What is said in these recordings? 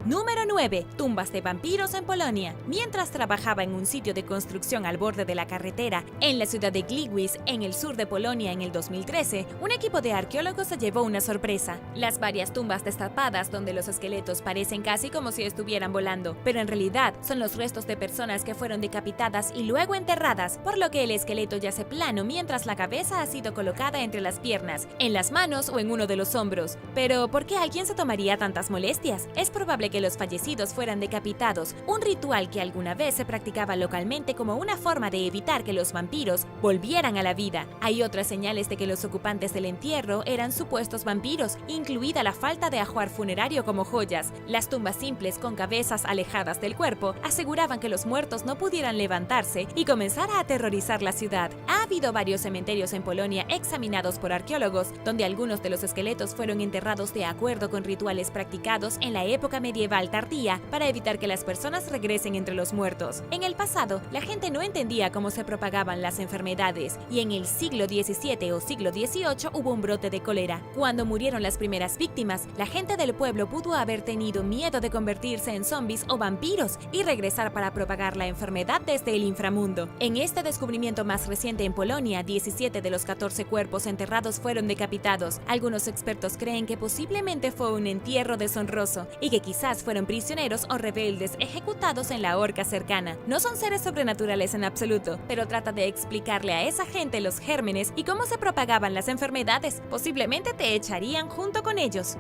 Número 9. Tumbas de vampiros en Polonia. Mientras trabajaba en un sitio de construcción al borde de la carretera en la ciudad de Gliwice, en el sur de Polonia en el 2013, un equipo de arqueólogos se llevó una sorpresa. Las varias tumbas destapadas donde los esqueletos parecen casi como si estuvieran volando, pero en realidad son los restos de personas que fueron decapitadas y luego enterradas, por lo que el esqueleto yace plano mientras la cabeza ha sido colocada entre las piernas, en las manos o en uno de los hombros. Pero ¿por qué alguien se tomaría tantas molestias? Es probable que los fallecidos fueran decapitados, un ritual que alguna vez se practicaba localmente como una forma de evitar que los vampiros volvieran a la vida. Hay otras señales de que los ocupantes del entierro eran supuestos vampiros, incluida la falta de ajuar funerario como joyas. Las tumbas simples con cabezas alejadas del cuerpo aseguraban que los muertos no pudieran levantarse y comenzar a aterrorizar la ciudad. Ha habido varios cementerios en Polonia examinados por arqueólogos, donde algunos de los esqueletos fueron enterrados de acuerdo con rituales practicados en la época medieval tardía para evitar que las personas regresen entre los muertos. En el pasado, la gente no entendía cómo se propagaban las enfermedades, y en el siglo XVII o siglo XVIII hubo un brote de cólera. Cuando murieron las primeras víctimas, la gente del pueblo pudo haber tenido miedo de convertirse en zombies o vampiros y regresar para propagar la enfermedad desde el inframundo. En este descubrimiento más reciente en Polonia, 17 de los 14 cuerpos enterrados fueron decapitados. Algunos expertos creen que posiblemente fue un entierro deshonroso y que quizás fueron prisioneros o rebeldes ejecutados en la horca cercana. No son seres sobrenaturales en absoluto, pero trata de explicarle a esa gente los gérmenes y cómo se propagaban las enfermedades. Posiblemente te echarían junto con ellos.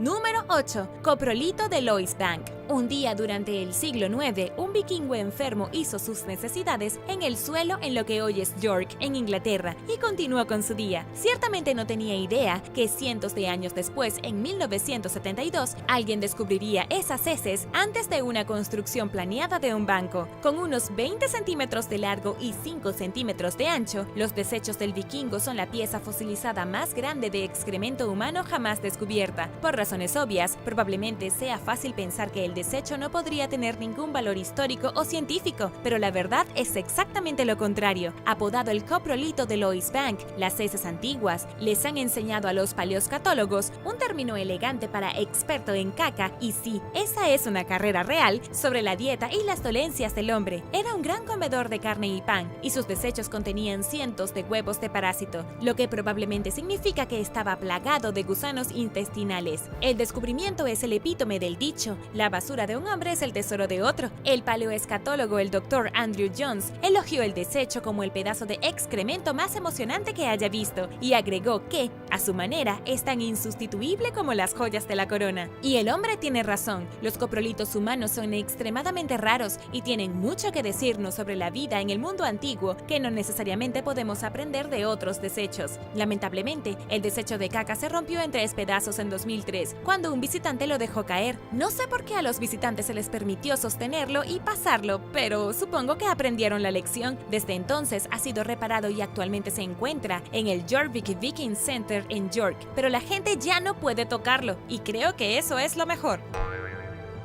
Número 8. Coprolito de Lois Bank. Un día durante el siglo IX, un vikingo enfermo hizo sus necesidades en el suelo en lo que hoy es York, en Inglaterra, y continuó con su día. Ciertamente no tenía idea que cientos de años después, en 1972, alguien descubriría esas heces antes de una construcción planeada de un banco. Con unos 20 centímetros de largo y 5 centímetros de ancho, los desechos del vikingo son la pieza fosilizada más grande de excremento humano jamás descubierta. Por razones obvias, probablemente sea fácil pensar que el desecho no podría tener ningún valor histórico o científico, pero la verdad es exactamente lo contrario. Apodado el coprolito de Lois Bank, las heces antiguas les han enseñado a los paleoscatólogos un término elegante para experto en caca, y sí, esa es una carrera real sobre la dieta y las dolencias del hombre. Era un gran comedor de carne y pan, y sus desechos contenían cientos de huevos de parásito, lo que probablemente significa que estaba plagado de gusanos intestinales. El descubrimiento es el epítome del dicho: la basura de un hombre es el tesoro de otro. El paleoescatólogo, el Dr. Andrew Jones, elogió el desecho como el pedazo de excremento más emocionante que haya visto, y agregó que, a su manera, es tan insustituible como las joyas de la corona. Y el hombre tiene razón, los coprolitos humanos son extremadamente raros y tienen mucho que decirnos sobre la vida en el mundo antiguo que no necesariamente podemos aprender de otros desechos. Lamentablemente, el desecho de caca se rompió en 3 pedazos en 2003, cuando un visitante lo dejó caer. No sé por qué a los visitantes se les permitió sostenerlo y pasarlo, pero supongo que aprendieron la lección. Desde entonces ha sido reparado y actualmente se encuentra en el Jorvik Viking Center en York, pero la gente ya no puede tocarlo, y creo que eso es lo mejor.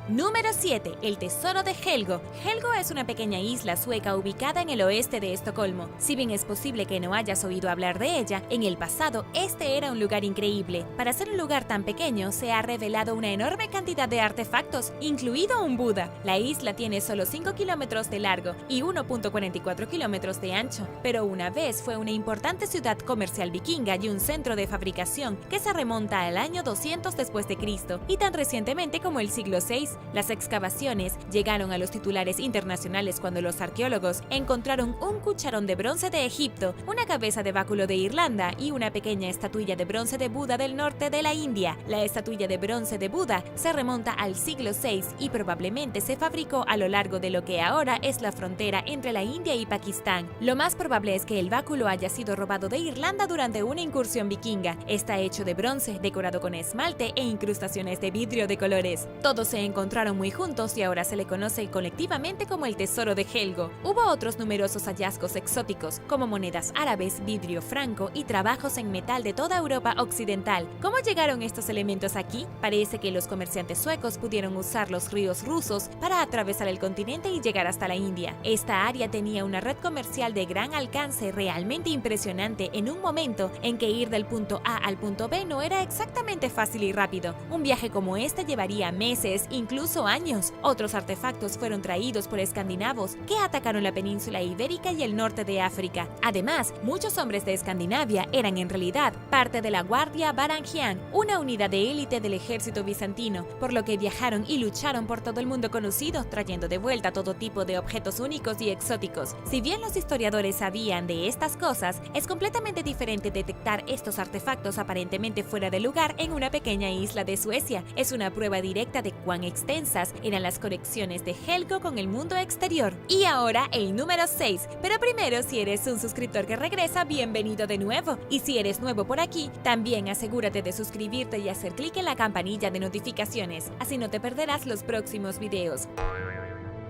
Número 7. El tesoro de Helgo. Helgo es una pequeña isla sueca ubicada en el oeste de Estocolmo. Si bien es posible que no hayas oído hablar de ella, en el pasado este era un lugar increíble. Para ser un lugar tan pequeño, se ha revelado una enorme cantidad de artefactos, incluido un Buda. La isla tiene solo 5 kilómetros de largo y 1.44 kilómetros de ancho, pero una vez fue una importante ciudad comercial vikinga y un centro de fabricación que se remonta al año 200 después de Cristo, y tan recientemente como el siglo VI. Las excavaciones llegaron a los titulares internacionales cuando los arqueólogos encontraron un cucharón de bronce de Egipto, una cabeza de báculo de Irlanda y una pequeña estatuilla de bronce de Buda del norte de la India. La estatuilla de bronce de Buda se remonta al siglo VI y probablemente se fabricó a lo largo de lo que ahora es la frontera entre la India y Pakistán. Lo más probable es que el báculo haya sido robado de Irlanda durante una incursión vikinga. Está hecho de bronce, decorado con esmalte e incrustaciones de vidrio de colores. Todo se encontró encontraron muy juntos y ahora se le conoce colectivamente como el Tesoro de Helgo. Hubo otros numerosos hallazgos exóticos, como monedas árabes, vidrio franco y trabajos en metal de toda Europa occidental. ¿Cómo llegaron estos elementos aquí? Parece que los comerciantes suecos pudieron usar los ríos rusos para atravesar el continente y llegar hasta la India. Esta área tenía una red comercial de gran alcance realmente impresionante en un momento en que ir del punto A al punto B no era exactamente fácil y rápido. Un viaje como este llevaría meses, incluso años. Otros artefactos fueron traídos por escandinavos que atacaron la península ibérica y el norte de África. Además, muchos hombres de Escandinavia eran en realidad parte de la Guardia Varangian, una unidad de élite del ejército bizantino, por lo que viajaron y lucharon por todo el mundo conocido, trayendo de vuelta todo tipo de objetos únicos y exóticos. Si bien los historiadores sabían de estas cosas, es completamente diferente detectar estos artefactos aparentemente fuera de lugar en una pequeña isla de Suecia. Es una prueba directa de cuán extensas eran las conexiones de Helgo con el mundo exterior. Y ahora el número 6. Pero primero, si eres un suscriptor que regresa, bienvenido de nuevo. Y si eres nuevo por aquí, también asegúrate de suscribirte y hacer clic en la campanilla de notificaciones, así no te perderás los próximos videos.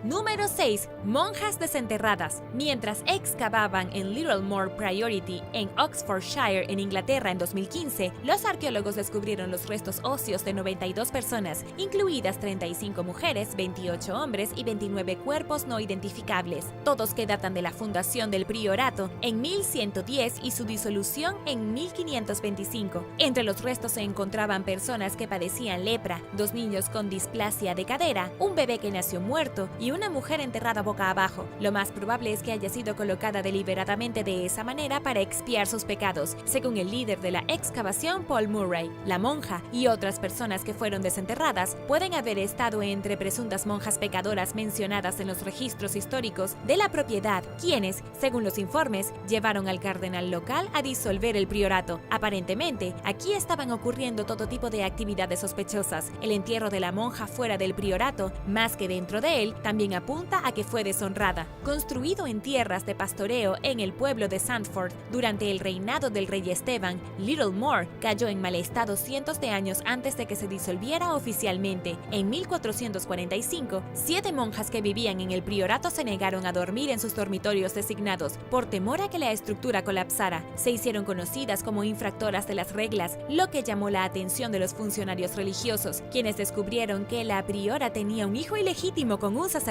Número 6. Monjas desenterradas. Mientras excavaban en Littlemore Priory en Oxfordshire, en Inglaterra, en 2015, los arqueólogos descubrieron los restos óseos de 92 personas, incluidas 35 mujeres, 28 hombres y 29 cuerpos no identificables, todos que datan de la fundación del priorato en 1110 y su disolución en 1525. Entre los restos se encontraban personas que padecían lepra, 2 niños con displasia de cadera, un bebé que nació muerto y una mujer enterrada boca abajo. Lo más probable es que haya sido colocada deliberadamente de esa manera para expiar sus pecados, según el líder de la excavación, Paul Murray. La monja y otras personas que fueron desenterradas pueden haber estado entre presuntas monjas pecadoras mencionadas en los registros históricos de la propiedad, quienes, según los informes, llevaron al cardenal local a disolver el priorato. Aparentemente, aquí estaban ocurriendo todo tipo de actividades sospechosas. El entierro de la monja fuera del priorato, más que dentro de él, también apunta a que fue deshonrada. Construido en tierras de pastoreo en el pueblo de Sandford durante el reinado del rey Esteban, Littlemore cayó en mal estado cientos de años antes de que se disolviera oficialmente. En 1445, 7 monjas que vivían en el priorato se negaron a dormir en sus dormitorios designados por temor a que la estructura colapsara. Se hicieron conocidas como infractoras de las reglas, lo que llamó la atención de los funcionarios religiosos, quienes descubrieron que la priora tenía un hijo ilegítimo con un sacerdote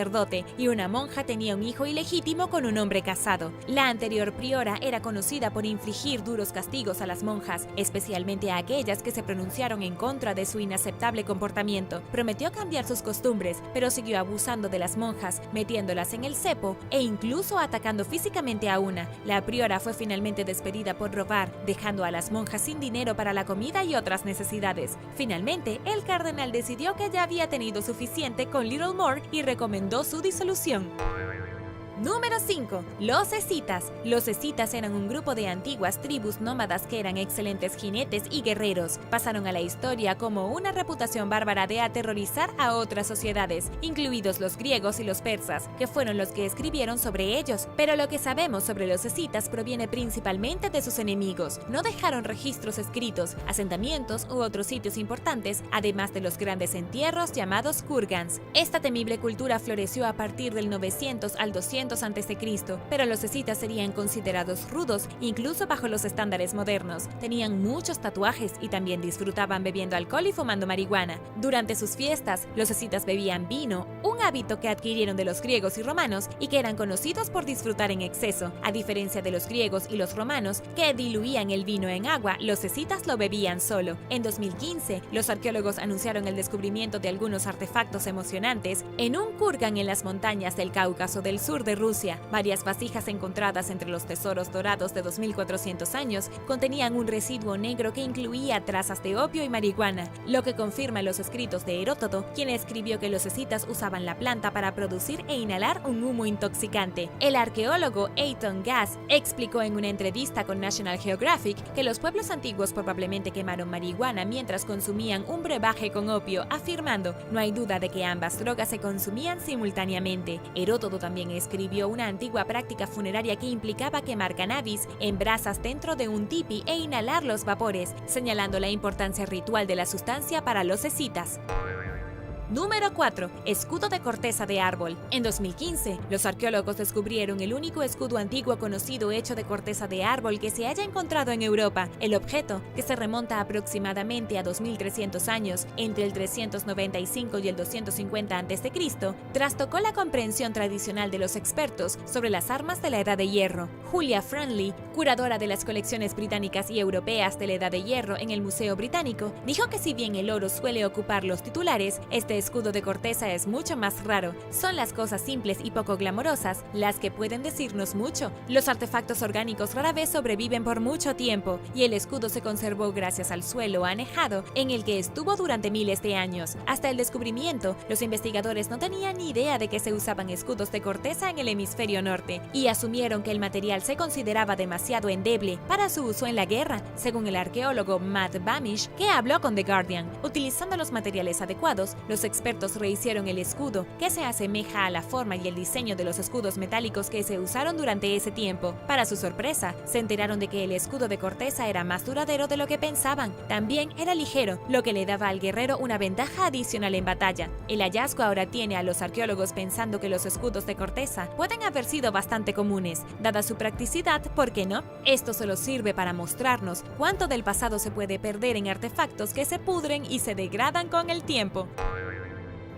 y una monja tenía un hijo ilegítimo con un hombre casado. La anterior priora era conocida por infligir duros castigos a las monjas, especialmente a aquellas que se pronunciaron en contra de su inaceptable comportamiento. Prometió cambiar sus costumbres, pero siguió abusando de las monjas, metiéndolas en el cepo e incluso atacando físicamente a una. La priora fue finalmente despedida por robar, dejando a las monjas sin dinero para la comida y otras necesidades. Finalmente, el cardenal decidió que ya había tenido suficiente con Littlemore y recomendó su disolución. Número 5. Los escitas. Los escitas eran un grupo de antiguas tribus nómadas que eran excelentes jinetes y guerreros. Pasaron a la historia como una reputación bárbara de aterrorizar a otras sociedades, incluidos los griegos y los persas, que fueron los que escribieron sobre ellos. Pero lo que sabemos sobre los escitas proviene principalmente de sus enemigos. No dejaron registros escritos, asentamientos u otros sitios importantes, además de los grandes entierros llamados kurgans. Esta temible cultura floreció a partir del 900 al 200 a.C., pero los escitas serían considerados rudos incluso bajo los estándares modernos. Tenían muchos tatuajes y también disfrutaban bebiendo alcohol y fumando marihuana. Durante sus fiestas, los escitas bebían vino, un hábito que adquirieron de los griegos y romanos y que eran conocidos por disfrutar en exceso. A diferencia de los griegos y los romanos, que diluían el vino en agua, los escitas lo bebían solo. En 2015, los arqueólogos anunciaron el descubrimiento de algunos artefactos emocionantes en un kurgan en las montañas del Cáucaso del sur de Rusia. Varias vasijas encontradas entre los tesoros dorados de 2400 años contenían un residuo negro que incluía trazas de opio y marihuana, lo que confirma los escritos de Heródoto, quien escribió que los escitas usaban la planta para producir e inhalar un humo intoxicante. El arqueólogo Eitan Gass explicó en una entrevista con National Geographic que los pueblos antiguos probablemente quemaron marihuana mientras consumían un brebaje con opio, afirmando: "No hay duda de que ambas drogas se consumían simultáneamente". Heródoto también escribió una antigua práctica funeraria que implicaba quemar cannabis en brasas dentro de un tipi e inhalar los vapores, señalando la importancia ritual de la sustancia para los escitas. Número 4. Escudo de corteza de árbol. En 2015, los arqueólogos descubrieron el único escudo antiguo conocido hecho de corteza de árbol que se haya encontrado en Europa. El objeto, que se remonta aproximadamente a 2300 años, entre el 395 y el 250 a.C., trastocó la comprensión tradicional de los expertos sobre las armas de la Edad de Hierro. Julia Franley, curadora de las colecciones británicas y europeas de la Edad de Hierro en el Museo Británico, dijo que si bien el oro suele ocupar los titulares, este escudo de corteza es mucho más raro. Son las cosas simples y poco glamorosas las que pueden decirnos mucho. Los artefactos orgánicos rara vez sobreviven por mucho tiempo, y el escudo se conservó gracias al suelo anejado en el que estuvo durante miles de años. Hasta el descubrimiento, los investigadores no tenían ni idea de que se usaban escudos de corteza en el hemisferio norte, y asumieron que el material se consideraba demasiado endeble para su uso en la guerra, según el arqueólogo Matt Bamish, que habló con The Guardian. Utilizando los materiales adecuados, los expertos rehicieron el escudo, que se asemeja a la forma y el diseño de los escudos metálicos que se usaron durante ese tiempo. Para su sorpresa, se enteraron de que el escudo de corteza era más duradero de lo que pensaban. También era ligero, lo que le daba al guerrero una ventaja adicional en batalla. El hallazgo ahora tiene a los arqueólogos pensando que los escudos de corteza pueden haber sido bastante comunes. Dada su practicidad, ¿por qué no? Esto solo sirve para mostrarnos cuánto del pasado se puede perder en artefactos que se pudren y se degradan con el tiempo.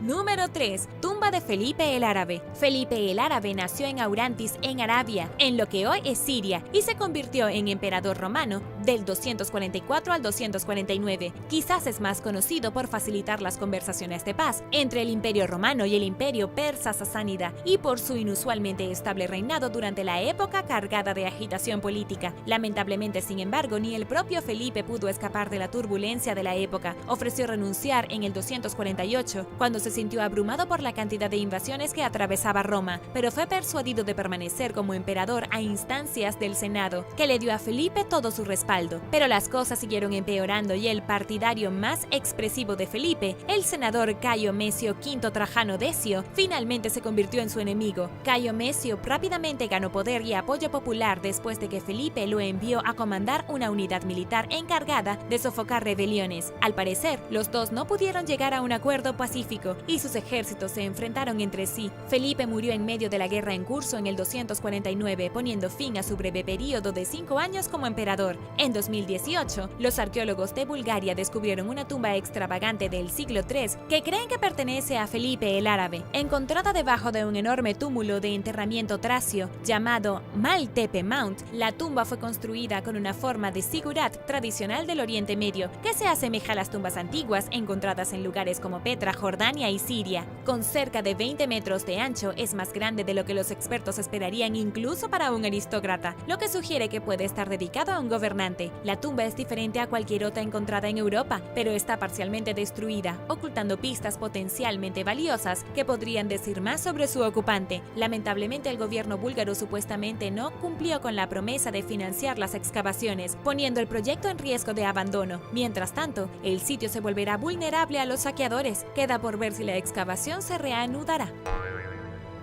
Número 3. Tumba de Felipe el Árabe. Felipe el Árabe nació en Aurantis, en Arabia, en lo que hoy es Siria, y se convirtió en emperador romano del 244 al 249. Quizás es más conocido por facilitar las conversaciones de paz entre el Imperio Romano y el Imperio Persa Sasánida, y por su inusualmente estable reinado durante la época cargada de agitación política. Lamentablemente, sin embargo, ni el propio Felipe pudo escapar de la turbulencia de la época. Ofreció renunciar en el 248, cuando se sintió abrumado por la cantidad de invasiones que atravesaba Roma, pero fue persuadido de permanecer como emperador a instancias del Senado, que le dio a Felipe todo su respaldo. Pero las cosas siguieron empeorando y el partidario más expresivo de Felipe, el senador Cayo Mesio V Trajano Decio, finalmente se convirtió en su enemigo. Cayo Mesio rápidamente ganó poder y apoyo popular después de que Felipe lo envió a comandar una unidad militar encargada de sofocar rebeliones. Al parecer, los dos no pudieron llegar a un acuerdo pacífico y sus ejércitos se enfrentaron entre sí. Felipe murió en medio de la guerra en curso en el 249, poniendo fin a su breve periodo de 5 años como emperador. En 2018, los arqueólogos de Bulgaria descubrieron una tumba extravagante del siglo III que creen que pertenece a Felipe el Árabe, encontrada debajo de un enorme túmulo de enterramiento tracio llamado Maltepe Mount. La tumba fue construida con una forma de zigurat tradicional del Oriente Medio, que se asemeja a las tumbas antiguas encontradas en lugares como Petra, Jordania y Siria. Con cerca de 20 metros de ancho, es más grande de lo que los expertos esperarían incluso para un aristócrata, lo que sugiere que puede estar dedicado a un gobernante. La tumba es diferente a cualquier otra encontrada en Europa, pero está parcialmente destruida, ocultando pistas potencialmente valiosas que podrían decir más sobre su ocupante. Lamentablemente, el gobierno búlgaro supuestamente no cumplió con la promesa de financiar las excavaciones, poniendo el proyecto en riesgo de abandono. Mientras tanto, el sitio se volverá vulnerable a los saqueadores. Queda por ver si la excavación se reanudará.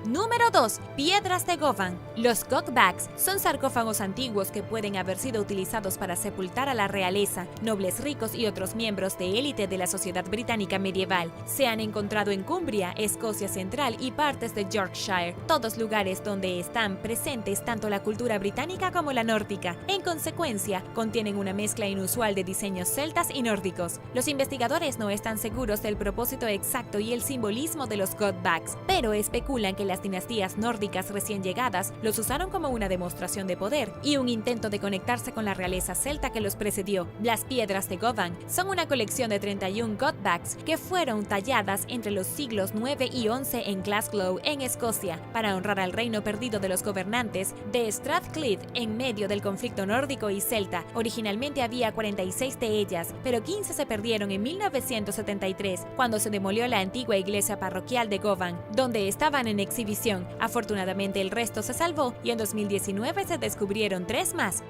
Número 2. Piedras de Govan. Los Gog-Bags son sarcófagos antiguos que pueden haber sido utilizados para sepultar a la realeza, nobles ricos y otros miembros de élite de la sociedad británica medieval. Se han encontrado en Cumbria, Escocia Central y partes de Yorkshire, todos lugares donde están presentes tanto la cultura británica como la nórdica. En consecuencia, contienen una mezcla inusual de diseños celtas y nórdicos. Los investigadores no están seguros del propósito exacto y el simbolismo de los Gog-Bags, pero especulan que las dinastías nórdicas recién llegadas los usaron como una demostración de poder y un intento de conectarse con la realeza celta que los precedió. Las piedras de Govan son una colección de 31 Gog-Bags que fueron talladas entre los siglos 9 y 11 en Glasgow, en Escocia, para honrar al reino perdido de los gobernantes de Strathclyde en medio del conflicto nórdico y celta. Originalmente había 46 de ellas, pero 15 se perdieron en 1973, cuando se demolió la antigua iglesia parroquial de Govan, donde estaban en exhibición. Afortunadamente, el resto se salvó y en 2019 se descubrieron 3 más.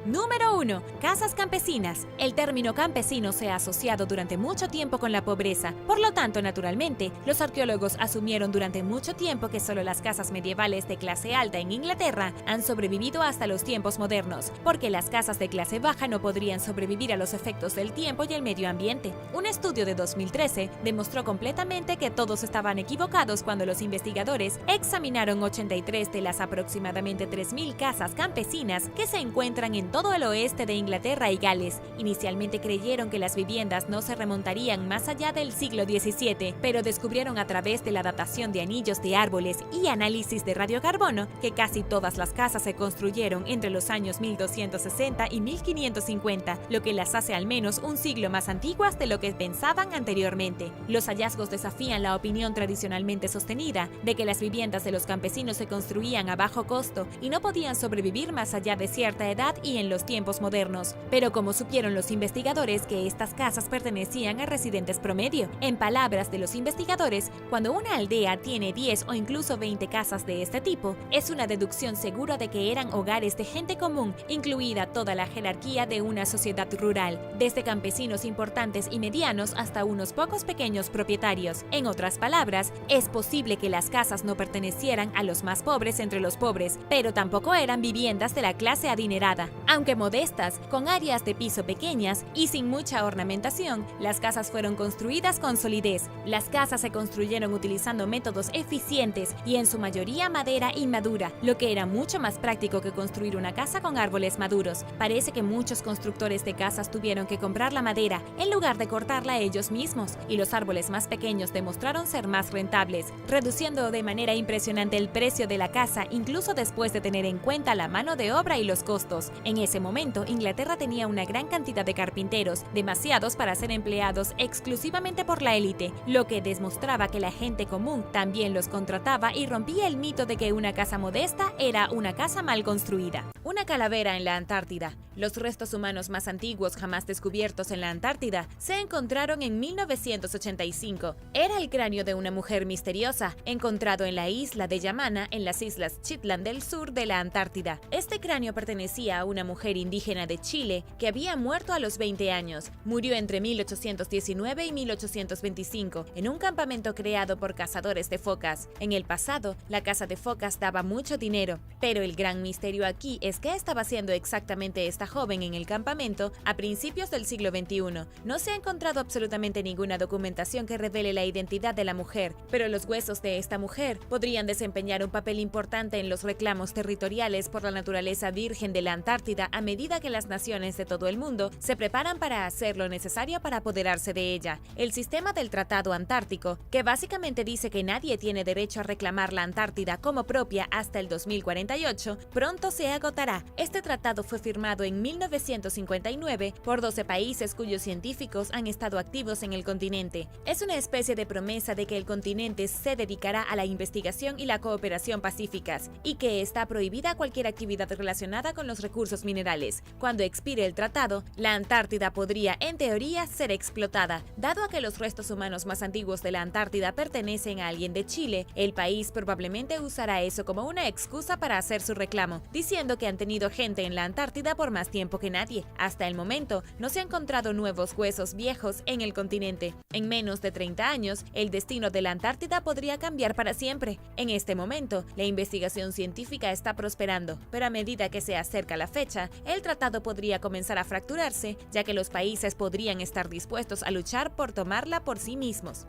Número 1. Casas campesinas. El término campesino se ha asociado durante mucho tiempo con la pobreza. Por lo tanto, naturalmente, los arqueólogos asumieron durante mucho tiempo que solo las casas medievales de clase alta en Inglaterra han sobrevivido hasta los tiempos modernos, porque las casas de clase baja no podrían sobrevivir a los efectos del tiempo y el medio ambiente. Un estudio de 2013 demostró completamente que todos estaban equivocados cuando los investigadores examinaron 83 de las aproximadamente 3.000 casas campesinas que se encuentran en todo el oeste de Inglaterra y Gales. Inicialmente creyeron que las viviendas no se remontarían más allá del siglo XVII, pero descubrieron a través de la datación de anillos de árboles y análisis de radiocarbono que casi todas las casas se construyeron entre los años 1260 y 1550, lo que las hace al menos un siglo más antiguas de lo que pensaban anteriormente. Los hallazgos desafían la opinión tradicionalmente sostenida de que las viviendas de los campesinos se construían a bajo costo y no podían sobrevivir más allá de cierta edad y en los tiempos modernos. Pero como supieron los investigadores que estas casas pertenecían a residentes promedio. En palabras de los investigadores, cuando una aldea tiene 10 o incluso 20 casas de este tipo, es una deducción segura de que eran hogares de gente común, incluida toda la jerarquía de una sociedad rural, desde campesinos importantes y medianos hasta unos pocos pequeños propietarios. En otras palabras, es posible que las casas no pertenecieran a los más pobres entre los pobres, pero tampoco eran viviendas de la clase adinerada. Aunque modestas, con áreas de piso pequeñas y sin mucha ornamentación, las casas fueron construidas con solidez. Las casas se construyeron utilizando métodos eficientes y en su mayoría madera inmadura, lo que era mucho más práctico que construir una casa con árboles maduros. Parece que muchos constructores de casas tuvieron que comprar la madera en lugar de cortarla ellos mismos, y los árboles más pequeños demostraron ser más rentables, reduciendo de manera impresionante el precio de la casa incluso después de tener en cuenta la mano de obra y los costos. En ese momento, Inglaterra tenía una gran cantidad de carpinteros, demasiados para ser empleados exclusivamente por la élite, lo que demostraba que la gente común también los contrataba y rompía el mito de que una casa modesta era una casa mal construida. Una calavera en la Antártida. Los restos humanos más antiguos jamás descubiertos en la Antártida se encontraron en 1985. Era el cráneo de una mujer misteriosa, encontrado en la isla de Yamana, en las islas Shetland del sur de la Antártida. Este cráneo pertenecía a una mujer indígena de Chile que había muerto a los 20 años. Murió entre 1819 y 1825 en un campamento creado por cazadores de focas. En el pasado, la caza de focas daba mucho dinero, pero el gran misterio aquí es qué estaba haciendo exactamente esta joven en el campamento a principios del siglo XXI. No se ha encontrado absolutamente ninguna documentación que revele la identidad de la mujer, pero los huesos de esta mujer podrían desempeñar un papel importante en los reclamos territoriales por la naturaleza virgen de la Antártida a medida que las naciones de todo el mundo se preparan para hacer lo necesario para apoderarse de ella. El sistema del Tratado Antártico, que básicamente dice que nadie tiene derecho a reclamar la Antártida como propia hasta el 2048, pronto se agotará. Este tratado fue firmado en 1959 por 12 países cuyos científicos han estado activos en el continente. Es una especie de promesa de que el continente se dedicará a la investigación y la cooperación pacíficas, y que está prohibida cualquier actividad relacionada con los recursos minerales. Cuando expire el tratado, la Antártida podría, en teoría, ser explotada. Dado a que los restos humanos más antiguos de la Antártida pertenecen a alguien de Chile, el país probablemente usará eso como una excusa para hacer su reclamo, diciendo que han tenido gente en la Antártida por más tiempo que nadie. Hasta el momento, no se han encontrado nuevos huesos viejos en el continente. En menos de 30 años, el destino de la Antártida podría cambiar para siempre. En este momento, la investigación científica está prosperando, pero a medida que se acerca la fecha, el tratado podría comenzar a fracturarse, ya que los países podrían estar dispuestos a luchar por tomarla por sí mismos.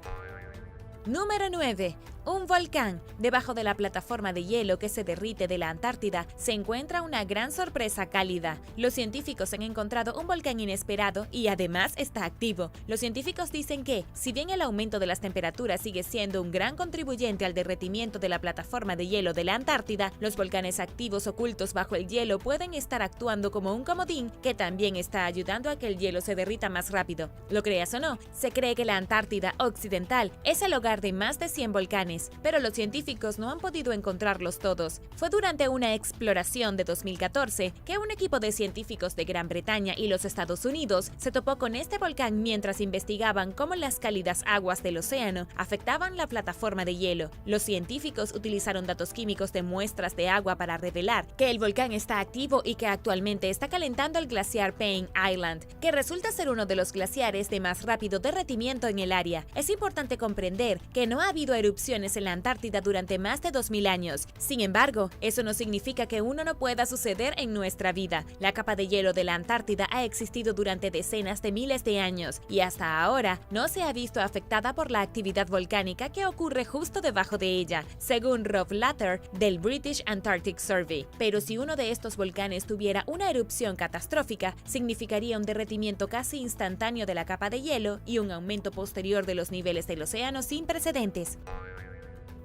Número 9. Un volcán. Debajo de la plataforma de hielo que se derrite de la Antártida se encuentra una gran sorpresa cálida. Los científicos han encontrado un volcán inesperado y además está activo. Los científicos dicen que, si bien el aumento de las temperaturas sigue siendo un gran contribuyente al derretimiento de la plataforma de hielo de la Antártida, los volcanes activos ocultos bajo el hielo pueden estar actuando como un comodín que también está ayudando a que el hielo se derrita más rápido. Lo creas o no, se cree que la Antártida Occidental es el hogar lugar de más de 100 volcanes, pero los científicos no han podido encontrarlos todos. Fue durante una exploración de 2014 que un equipo de científicos de Gran Bretaña y los Estados Unidos se topó con este volcán mientras investigaban cómo las cálidas aguas del océano afectaban la plataforma de hielo. Los científicos utilizaron datos químicos de muestras de agua para revelar que el volcán está activo y que actualmente está calentando el glaciar Payne Island, que resulta ser uno de los glaciares de más rápido derretimiento en el área. Es importante comprender que no ha habido erupciones en la Antártida durante más de 2000 años. Sin embargo, eso no significa que uno no pueda suceder en nuestra vida. La capa de hielo de la Antártida ha existido durante decenas de miles de años y hasta ahora no se ha visto afectada por la actividad volcánica que ocurre justo debajo de ella, según Rob Latter del British Antarctic Survey. Pero si uno de estos volcanes tuviera una erupción catastrófica, significaría un derretimiento casi instantáneo de la capa de hielo y un aumento posterior de los niveles del océano sin precedentes.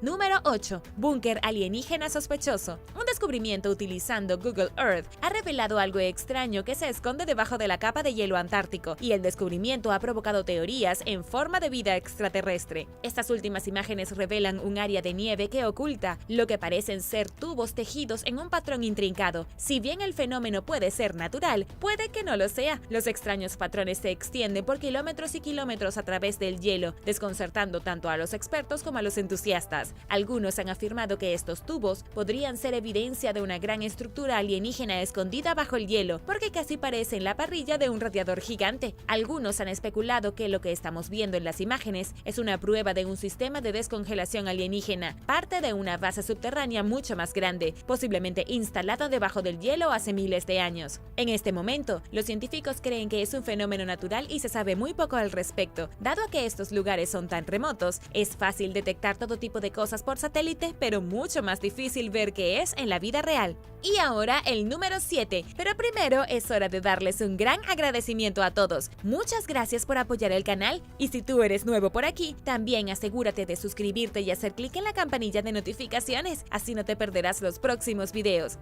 Número 8. Búnker alienígena sospechoso. Un descubrimiento utilizando Google Earth ha revelado algo extraño que se esconde debajo de la capa de hielo antártico, y el descubrimiento ha provocado teorías en forma de vida extraterrestre. Estas últimas imágenes revelan un área de nieve que oculta lo que parecen ser tubos tejidos en un patrón intrincado. Si bien el fenómeno puede ser natural, puede que no lo sea. Los extraños patrones se extienden por kilómetros y kilómetros a través del hielo, desconcertando tanto a los expertos como a los entusiastas. Algunos han afirmado que estos tubos podrían ser evidencia de una gran estructura alienígena escondida bajo el hielo, porque casi parecen la parrilla de un radiador gigante. Algunos han especulado que lo que estamos viendo en las imágenes es una prueba de un sistema de descongelación alienígena, parte de una base subterránea mucho más grande, posiblemente instalada debajo del hielo hace miles de años. En este momento, los científicos creen que es un fenómeno natural y se sabe muy poco al respecto. Dado que estos lugares son tan remotos, es fácil detectar todo tipo de cosas por satélite, pero mucho más difícil ver qué es en la vida real. Y ahora el número 7, pero primero es hora de darles un gran agradecimiento a todos. Muchas gracias por apoyar el canal, y si tú eres nuevo por aquí, también asegúrate de suscribirte y hacer clic en la campanilla de notificaciones, así no te perderás los próximos videos.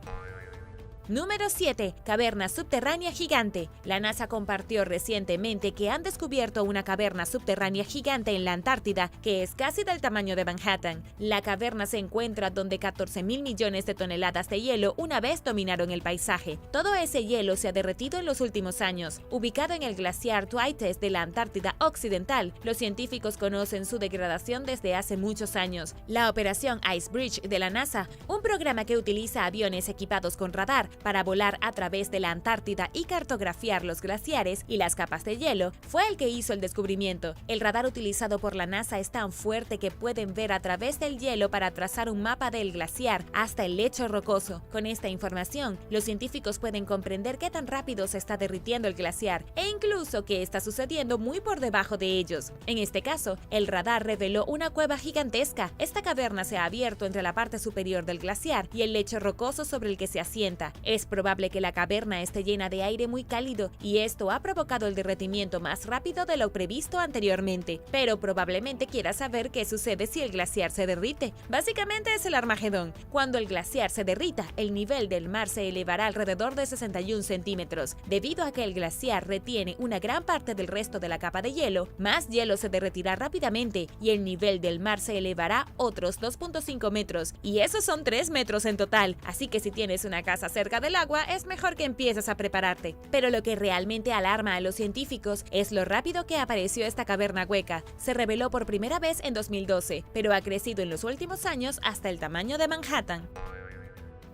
Número 7. Caverna subterránea gigante. La NASA compartió recientemente que han descubierto una caverna subterránea gigante en la Antártida que es casi del tamaño de Manhattan. La caverna se encuentra donde 14.000 millones de toneladas de hielo una vez dominaron el paisaje. Todo ese hielo se ha derretido en los últimos años. Ubicado en el glaciar Thwaites de la Antártida Occidental, los científicos conocen su degradación desde hace muchos años. La operación Icebridge de la NASA, un programa que utiliza aviones equipados con radar para volar a través de la Antártida y cartografiar los glaciares y las capas de hielo, fue el que hizo el descubrimiento. El radar utilizado por la NASA es tan fuerte que pueden ver a través del hielo para trazar un mapa del glaciar hasta el lecho rocoso. Con esta información, los científicos pueden comprender qué tan rápido se está derritiendo el glaciar e incluso qué está sucediendo muy por debajo de ellos. En este caso, el radar reveló una cueva gigantesca. Esta caverna se ha abierto entre la parte superior del glaciar y el lecho rocoso sobre el que se asienta. Es probable que la caverna esté llena de aire muy cálido y esto ha provocado el derretimiento más rápido de lo previsto anteriormente. Pero probablemente quieras saber qué sucede si el glaciar se derrite. Básicamente es el Armagedón. Cuando el glaciar se derrita, el nivel del mar se elevará alrededor de 61 centímetros. Debido a que el glaciar retiene una gran parte del resto de la capa de hielo, más hielo se derretirá rápidamente y el nivel del mar se elevará otros 2.5 metros. Y esos son 3 metros en total. Así que si tienes una casa cerca del agua, es mejor que empieces a prepararte. Pero lo que realmente alarma a los científicos es lo rápido que apareció esta caverna hueca. Se reveló por primera vez en 2012, pero ha crecido en los últimos años hasta el tamaño de Manhattan.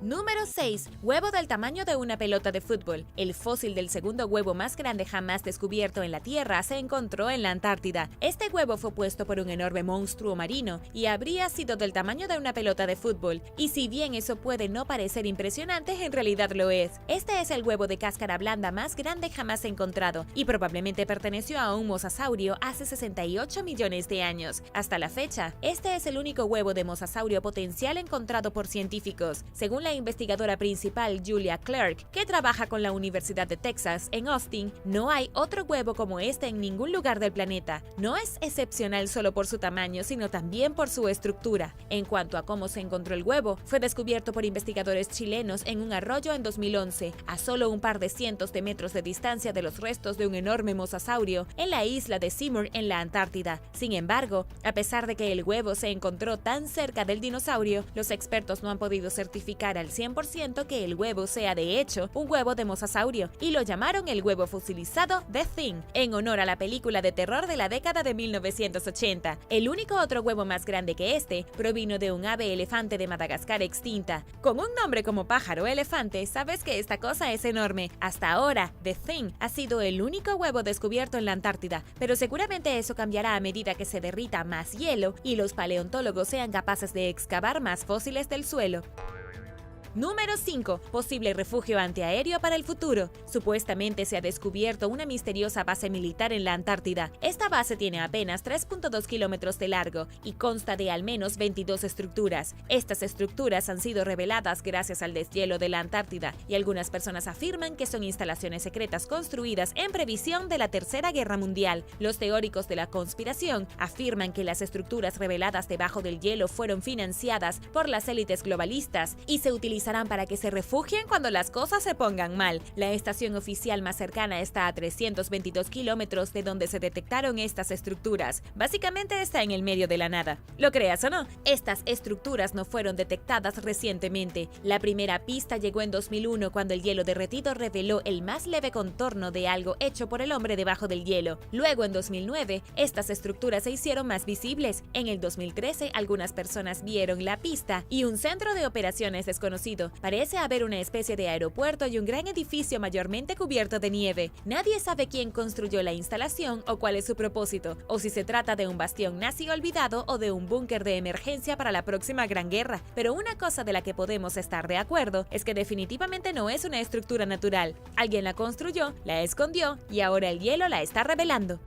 Número 6. Huevo del tamaño de una pelota de fútbol. El fósil del segundo huevo más grande jamás descubierto en la Tierra se encontró en la Antártida. Este huevo fue puesto por un enorme monstruo marino y habría sido del tamaño de una pelota de fútbol. Y si bien eso puede no parecer impresionante, en realidad lo es. Este es el huevo de cáscara blanda más grande jamás encontrado y probablemente perteneció a un mosasaurio hace 68 millones de años. Hasta la fecha, este es el único huevo de mosasaurio potencial encontrado por científicos. Según la la investigadora principal Julia Clark, que trabaja con la Universidad de Texas en Austin, no hay otro huevo como este en ningún lugar del planeta. No es excepcional solo por su tamaño, sino también por su estructura. En cuanto a cómo se encontró el huevo, fue descubierto por investigadores chilenos en un arroyo en 2011, a solo un par de cientos de metros de distancia de los restos de un enorme mosasaurio en la isla de Seymour en la Antártida. Sin embargo, a pesar de que el huevo se encontró tan cerca del dinosaurio, los expertos no han podido certificar al 100% que el huevo sea de hecho un huevo de mosasaurio, y lo llamaron el huevo fosilizado The Thing, en honor a la película de terror de la década de 1980. El único otro huevo más grande que este provino de un ave elefante de Madagascar extinta. Con un nombre como pájaro elefante, sabes que esta cosa es enorme. Hasta ahora, The Thing ha sido el único huevo descubierto en la Antártida, pero seguramente eso cambiará a medida que se derrita más hielo y los paleontólogos sean capaces de excavar más fósiles del suelo. Número 5. Posible refugio antiaéreo para el futuro. Supuestamente se ha descubierto una misteriosa base militar en la Antártida. Esta base tiene apenas 3.2 kilómetros de largo y consta de al menos 22 estructuras. Estas estructuras han sido reveladas gracias al deshielo de la Antártida, y algunas personas afirman que son instalaciones secretas construidas en previsión de la Tercera Guerra Mundial. Los teóricos de la conspiración afirman que las estructuras reveladas debajo del hielo fueron financiadas por las élites globalistas y se utilizarán para que se refugien cuando las cosas se pongan mal. La estación oficial más cercana está a 322 kilómetros de donde se detectaron estas estructuras. Básicamente está en el medio de la nada. Lo creas o no, estas estructuras no fueron detectadas recientemente. La primera pista llegó en 2001 cuando el hielo derretido reveló el más leve contorno de algo hecho por el hombre debajo del hielo. Luego, en 2009, estas estructuras se hicieron más visibles. En el 2013, algunas personas vieron la pista y un centro de operaciones desconocido. Parece haber una especie de aeropuerto y un gran edificio mayormente cubierto de nieve. Nadie sabe quién construyó la instalación o cuál es su propósito, o si se trata de un bastión nazi olvidado o de un búnker de emergencia para la próxima Gran Guerra. Pero una cosa de la que podemos estar de acuerdo es que definitivamente no es una estructura natural. Alguien la construyó, la escondió y ahora el hielo la está revelando.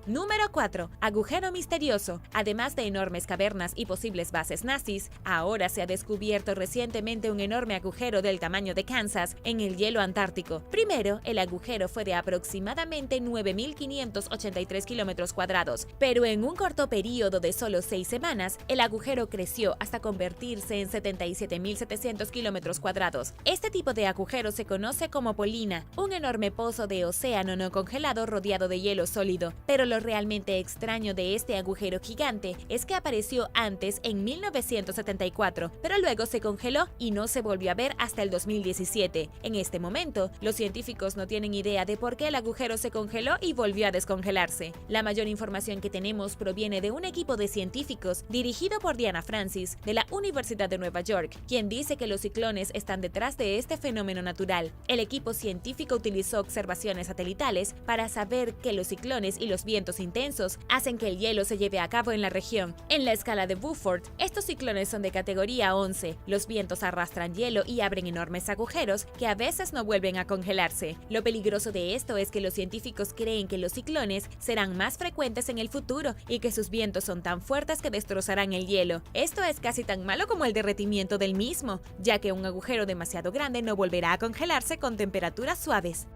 Número 4. Agujero misterioso. Además de enormes cavernas y posibles bases nazis, ahora se ha descubierto recientemente un enorme agujero del tamaño de Kansas en el hielo antártico. Primero, el agujero fue de aproximadamente 9.583 kilómetros cuadrados, pero en un corto periodo de solo 6 semanas, el agujero creció hasta convertirse en 77.700 kilómetros cuadrados. Este tipo de agujero se conoce como polina, un enorme pozo de océano no congelado rodeado de hielo sólido, pero lo realmente extraño de este agujero gigante es que apareció antes en 1974, pero luego se congeló y no se volvió a ver hasta el 2017. En este momento, los científicos no tienen idea de por qué el agujero se congeló y volvió a descongelarse. La mayor información que tenemos proviene de un equipo de científicos dirigido por Diana Francis, de la Universidad de Nueva York, quien dice que los ciclones están detrás de este fenómeno natural. El equipo científico utilizó observaciones satelitales para saber que los ciclones y los vientos intensos hacen que el hielo se lleve a cabo en la región. En la escala de Beaufort, estos ciclones son de categoría 11. Los vientos arrastran hielo y abren enormes agujeros que a veces no vuelven a congelarse. Lo peligroso de esto es que los científicos creen que los ciclones serán más frecuentes en el futuro y que sus vientos son tan fuertes que destrozarán el hielo. Esto es casi tan malo como el derretimiento del mismo, ya que un agujero demasiado grande no volverá a congelarse con temperaturas suaves.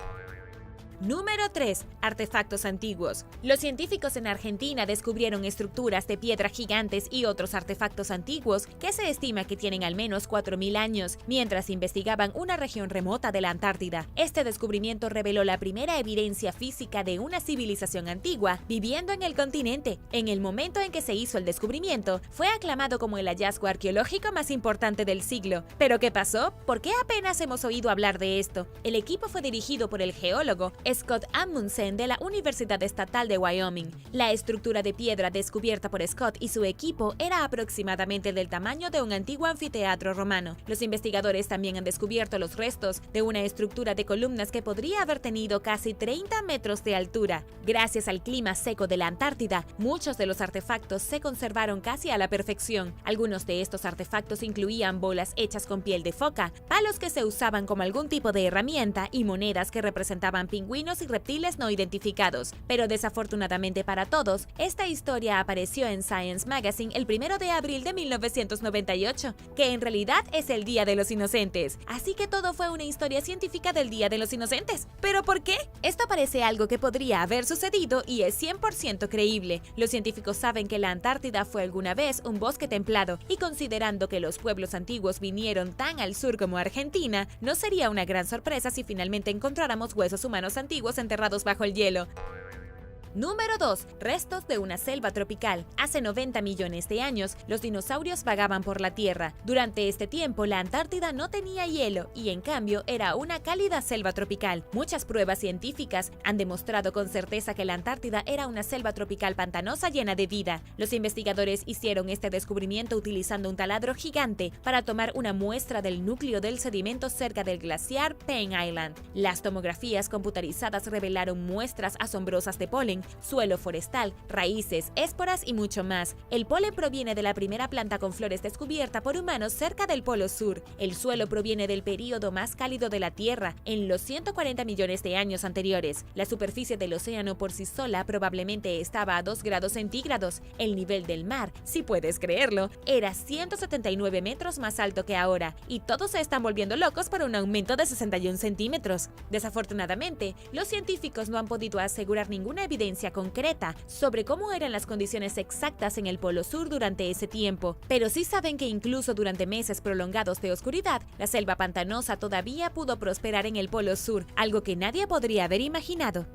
Número 3. Artefactos antiguos. Los científicos en Argentina descubrieron estructuras de piedra gigantes y otros artefactos antiguos que se estima que tienen al menos 4.000 años, mientras investigaban una región remota de la Antártida. Este descubrimiento reveló la primera evidencia física de una civilización antigua viviendo en el continente. En el momento en que se hizo el descubrimiento, fue aclamado como el hallazgo arqueológico más importante del siglo. ¿Pero qué pasó? ¿Por qué apenas hemos oído hablar de esto? El equipo fue dirigido por el geólogo Scott Amundsen de la Universidad Estatal de Wyoming. La estructura de piedra descubierta por Scott y su equipo era aproximadamente del tamaño de un antiguo anfiteatro romano. Los investigadores también han descubierto los restos de una estructura de columnas que podría haber tenido casi 30 metros de altura. Gracias al clima seco de la Antártida, muchos de los artefactos se conservaron casi a la perfección. Algunos de estos artefactos incluían bolas hechas con piel de foca, palos que se usaban como algún tipo de herramienta y monedas que representaban pingüinos pingüinos y reptiles no identificados. Pero desafortunadamente para todos, esta historia apareció en Science Magazine el 1 de abril de 1998, que en realidad es el Día de los Inocentes. Así que todo fue una historia científica del Día de los Inocentes. ¿Pero por qué? Esto parece algo que podría haber sucedido y es 100% creíble. Los científicos saben que la Antártida fue alguna vez un bosque templado, y considerando que los pueblos antiguos vinieron tan al sur como Argentina, no sería una gran sorpresa si finalmente encontráramos huesos humanos antiguos enterrados bajo el hielo. Número 2. Restos de una selva tropical. Hace 90 millones de años, los dinosaurios vagaban por la Tierra. Durante este tiempo, la Antártida no tenía hielo y, en cambio, era una cálida selva tropical. Muchas pruebas científicas han demostrado con certeza que la Antártida era una selva tropical pantanosa llena de vida. Los investigadores hicieron este descubrimiento utilizando un taladro gigante para tomar una muestra del núcleo del sedimento cerca del glaciar Payne Island. Las tomografías computarizadas revelaron muestras asombrosas de polen, suelo forestal, raíces, esporas y mucho más. El polen proviene de la primera planta con flores descubierta por humanos cerca del Polo Sur. El suelo proviene del período más cálido de la Tierra, en los 140 millones de años anteriores. La superficie del océano por sí sola probablemente estaba a 2 grados centígrados. El nivel del mar, si puedes creerlo, era 179 metros más alto que ahora, y todos se están volviendo locos por un aumento de 61 centímetros. Desafortunadamente, los científicos no han podido asegurar ninguna evidencia concreta sobre cómo eran las condiciones exactas en el Polo Sur durante ese tiempo, pero sí saben que incluso durante meses prolongados de oscuridad, la selva pantanosa todavía pudo prosperar en el Polo Sur, algo que nadie podría haber imaginado.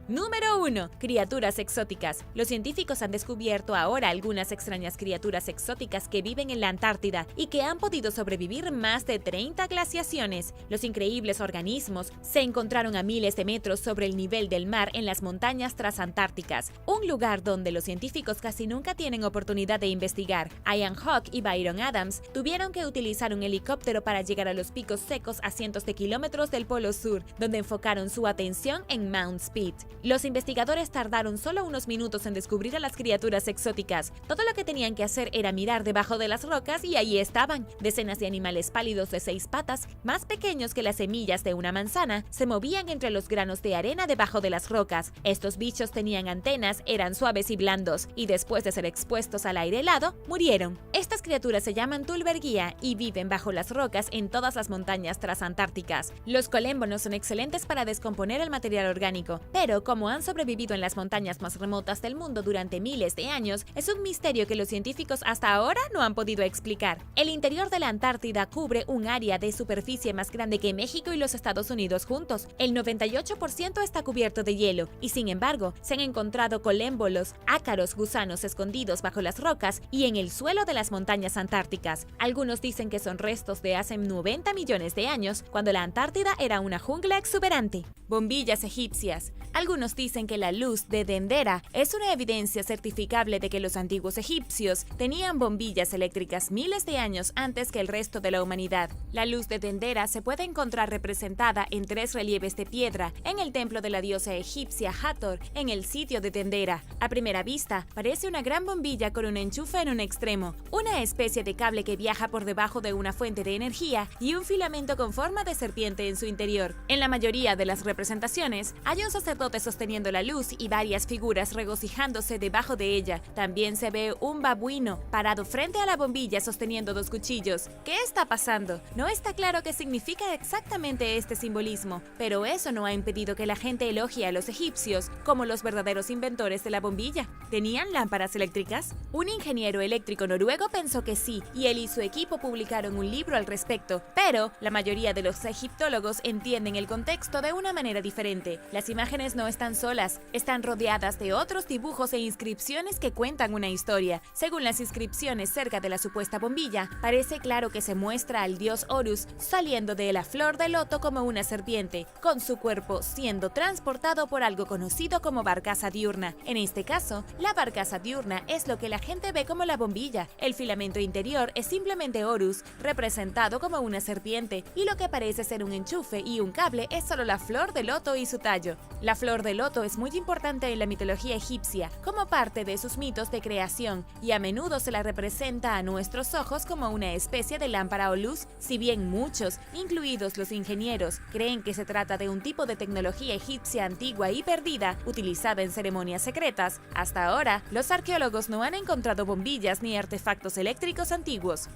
Número 1. Criaturas exóticas. Los científicos han descubierto ahora algunas extrañas criaturas exóticas que viven en la Antártida y que han podido sobrevivir más de 30 glaciaciones. Los increíbles organismos se encontraron a miles de metros sobre el nivel del mar en las montañas transantárticas, un lugar donde los científicos casi nunca tienen oportunidad de investigar. Ian Hawke y Byron Adams tuvieron que utilizar un helicóptero para llegar a los picos secos a cientos de kilómetros del Polo Sur, donde enfocaron su atención en Mount Speed. Los investigadores tardaron solo unos minutos en descubrir a las criaturas exóticas. Todo lo que tenían que hacer era mirar debajo de las rocas y ahí estaban. Decenas de animales pálidos de 6 patas, más pequeños que las semillas de una manzana, se movían entre los granos de arena debajo de las rocas. Estos bichos tenían antenas, eran suaves y blandos, y después de ser expuestos al aire helado, murieron. Estas criaturas se llaman tulbergia y viven bajo las rocas en todas las montañas transantárticas. Los colémbonos son excelentes para descomponer el material orgánico, pero como han sobrevivido en las montañas más remotas del mundo durante miles de años, es un misterio que los científicos hasta ahora no han podido explicar. El interior de la Antártida cubre un área de superficie más grande que México y los Estados Unidos juntos. El 98% está cubierto de hielo, y sin embargo, se han encontrado colémbolos, ácaros, gusanos escondidos bajo las rocas y en el suelo de las montañas antárticas. Algunos dicen que son restos de hace 90 millones de años, cuando la Antártida era una jungla exuberante. Bombillas egipcias. Algunos dicen que la luz de Dendera es una evidencia certificable de que los antiguos egipcios tenían bombillas eléctricas miles de años antes que el resto de la humanidad. La luz de Dendera se puede encontrar representada en 3 relieves de piedra en el templo de la diosa egipcia Hathor en el sitio de Dendera. A primera vista, parece una gran bombilla con un enchufe en un extremo, una especie de cable que viaja por debajo de una fuente de energía y un filamento con forma de serpiente en su interior. En la mayoría de las representaciones, hay un sacerdote sosteniendo la luz y varias figuras regocijándose debajo de ella. También se ve un babuino parado frente a la bombilla sosteniendo 2 cuchillos. ¿Qué está pasando? No está claro qué significa exactamente este simbolismo, pero eso no ha impedido que la gente elogie a los egipcios como los verdaderos inventores de la bombilla. ¿Tenían lámparas eléctricas? Un ingeniero eléctrico noruego pensó que sí, y él y su equipo publicaron un libro al respecto, pero la mayoría de los egiptólogos entienden el contexto de una manera diferente. Las imágenes no están solas, están rodeadas de otros dibujos e inscripciones que cuentan una historia. Según las inscripciones cerca de la supuesta bombilla, parece claro que se muestra al dios Horus saliendo de la flor de loto como una serpiente, con su cuerpo siendo transportado por algo conocido como barcaza diurna. En este caso, la barcaza diurna es lo que la gente ve como la bombilla. El filamento interior es simplemente Horus, representado como una serpiente, y lo que parece ser un enchufe y un cable es solo la flor de loto y su tallo. La flor de loto es muy importante en la mitología egipcia, como parte de sus mitos de creación, y a menudo se la representa a nuestros ojos como una especie de lámpara o luz, si bien muchos, incluidos los ingenieros, creen que se trata de un tipo de tecnología egipcia antigua y perdida, utilizada en ceremonias secretas. Hasta ahora, los arqueólogos no han encontrado bombillas ni artefactos eléctricos antiguos.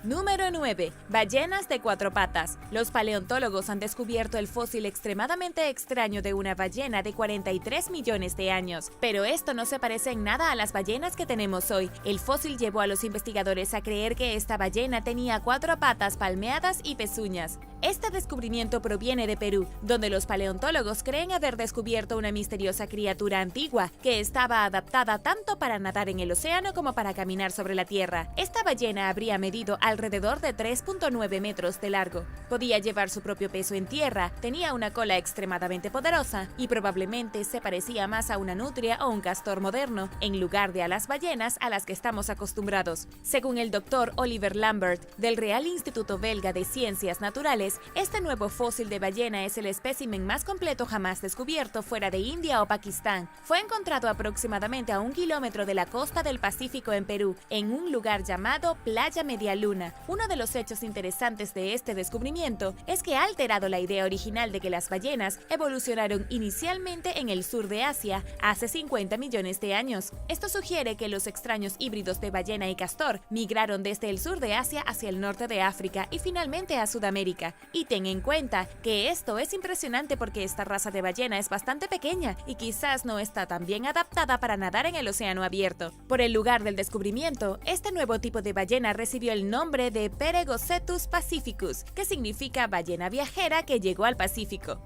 Número 9. Ballenas de 4 patas. Los paleontólogos han descubierto el fósil extremadamente extraño de una ballena de 43 millones de años. Pero esto no se parece en nada a las ballenas que tenemos hoy. El fósil llevó a los investigadores a creer que esta ballena tenía 4 patas palmeadas y pezuñas. Este descubrimiento proviene de Perú, donde los paleontólogos creen haber descubierto una misteriosa criatura antigua que estaba adaptada tanto para nadar en el océano como para caminar sobre la tierra. Esta ballena habría medido alrededor de 3.9 metros de largo. Podía llevar su propio peso en tierra, tenía una cola extremadamente poderosa y probablemente se parecía más a una nutria o un castor moderno, en lugar de a las ballenas a las que estamos acostumbrados. Según el doctor Oliver Lambert, del Real Instituto Belga de Ciencias Naturales, este nuevo fósil de ballena es el espécimen más completo jamás descubierto fuera de India o Pakistán. Fue encontrado aproximadamente a 1 kilómetro de la costa del Pacífico en Perú, en un lugar llamado Playa Media Luna. Uno de los hechos interesantes de este descubrimiento es que ha alterado la idea original de que las ballenas evolucionaron inicialmente en el sur de Asia hace 50 millones de años. Esto sugiere que los extraños híbridos de ballena y castor migraron desde el sur de Asia hacia el norte de África y finalmente a Sudamérica. Y ten en cuenta que esto es impresionante porque esta raza de ballena es bastante pequeña y quizás no está tan bien adaptada para nadar en el océano abierto. Por el lugar del descubrimiento, este nuevo tipo de ballena recibió el nombre de Peregocetus pacificus, que significa ballena viajera que llegó al Pacífico.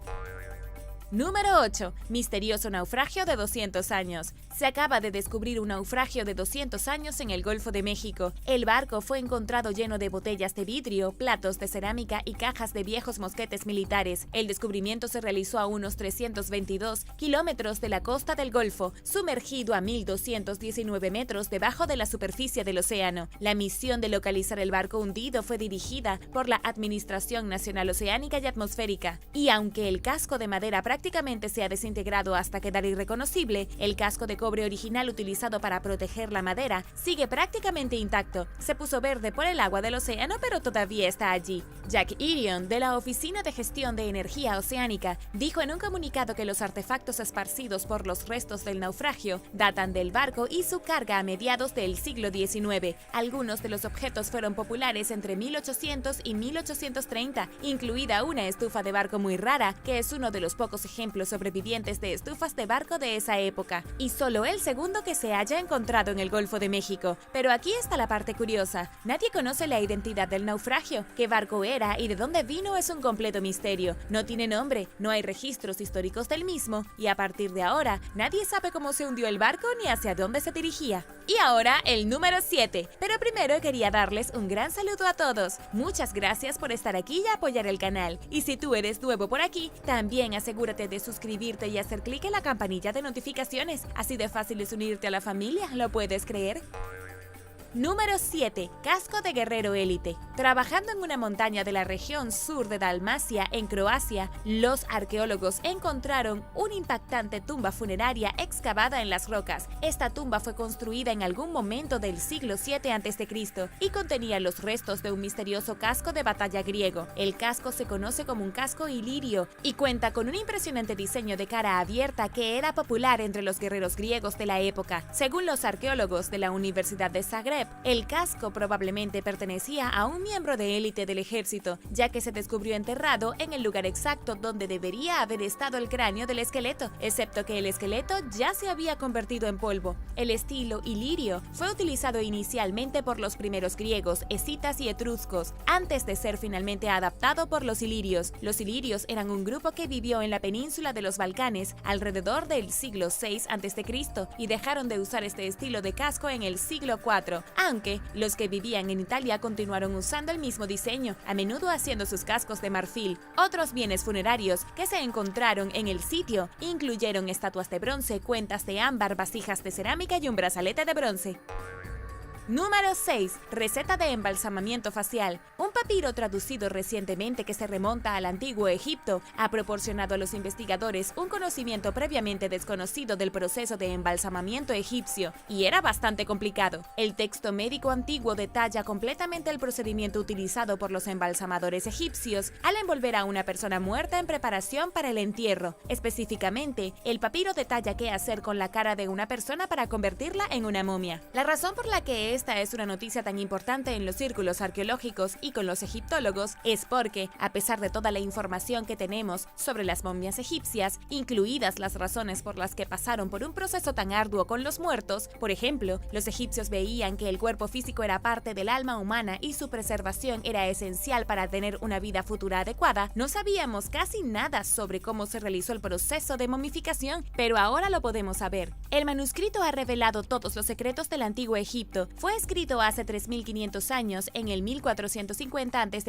Número 8. Misterioso naufragio de 200 años. Se acaba de descubrir un naufragio de 200 años en el Golfo de México. El barco fue encontrado lleno de botellas de vidrio, platos de cerámica y cajas de viejos mosquetes militares. El descubrimiento se realizó a unos 322 kilómetros de la costa del Golfo, sumergido a 1.219 metros debajo de la superficie del océano. La misión de localizar el barco hundido fue dirigida por la Administración Nacional Oceánica y Atmosférica. Y aunque el casco de madera prácticamente se ha desintegrado hasta quedar irreconocible, el casco de cobre original utilizado para proteger la madera sigue prácticamente intacto. Se puso verde por el agua del océano, pero todavía está allí. Jack Irion, de la Oficina de Gestión de Energía Oceánica, dijo en un comunicado que los artefactos esparcidos por los restos del naufragio datan del barco y su carga a mediados del siglo XIX. Algunos de los objetos fueron populares entre 1800 y 1830, incluida una estufa de barco muy rara, que es uno de los pocos ejemplos sobrevivientes de estufas de barco de esa época, y solo el segundo que se haya encontrado en el Golfo de México. Pero aquí está la parte curiosa. Nadie conoce la identidad del naufragio. ¿Qué barco era y de dónde vino? Es un completo misterio. No tiene nombre, no hay registros históricos del mismo, y a partir de ahora, nadie sabe cómo se hundió el barco ni hacia dónde se dirigía. Y ahora, el número 7. Pero primero quería darles un gran saludo a todos. Muchas gracias por estar aquí y apoyar el canal. Y si tú eres nuevo por aquí, también asegúrate de suscribirte y hacer clic en la campanilla de notificaciones. Así de fácil es unirte a la familia, ¿lo puedes creer? Número 7. Casco de guerrero élite. Trabajando en una montaña de la región sur de Dalmacia, en Croacia, los arqueólogos encontraron una impactante tumba funeraria excavada en las rocas. Esta tumba fue construida en algún momento del siglo VII a.C. y contenía los restos de un misterioso casco de batalla griego. El casco se conoce como un casco ilirio y cuenta con un impresionante diseño de cara abierta que era popular entre los guerreros griegos de la época. Según los arqueólogos de la Universidad de Zagreb, el casco probablemente pertenecía a un miembro de élite del ejército, ya que se descubrió enterrado en el lugar exacto donde debería haber estado el cráneo del esqueleto, excepto que el esqueleto ya se había convertido en polvo. El estilo ilirio fue utilizado inicialmente por los primeros griegos, escitas y etruscos, antes de ser finalmente adaptado por los ilirios. Los ilirios eran un grupo que vivió en la península de los Balcanes alrededor del siglo VI a.C. y dejaron de usar este estilo de casco en el siglo IV. Aunque los que vivían en Italia continuaron usando el mismo diseño, a menudo haciendo sus cascos de marfil. Otros bienes funerarios que se encontraron en el sitio incluyeron estatuas de bronce, cuentas de ámbar, vasijas de cerámica y un brazalete de bronce. Número 6. Receta de embalsamamiento facial. Un papiro traducido recientemente que se remonta al antiguo Egipto ha proporcionado a los investigadores un conocimiento previamente desconocido del proceso de embalsamamiento egipcio, y era bastante complicado. El texto médico antiguo detalla completamente el procedimiento utilizado por los embalsamadores egipcios al envolver a una persona muerta en preparación para el entierro. Específicamente, el papiro detalla qué hacer con la cara de una persona para convertirla en una momia. La razón por la que esta es una noticia tan importante en los círculos arqueológicos y con los egiptólogos es porque, a pesar de toda la información que tenemos sobre las momias egipcias, incluidas las razones por las que pasaron por un proceso tan arduo con los muertos, por ejemplo, los egipcios veían que el cuerpo físico era parte del alma humana y su preservación era esencial para tener una vida futura adecuada, no sabíamos casi nada sobre cómo se realizó el proceso de momificación, pero ahora lo podemos saber. El manuscrito ha revelado todos los secretos del antiguo Egipto. Fue escrito hace 3500 años, en el 1450 a.C.,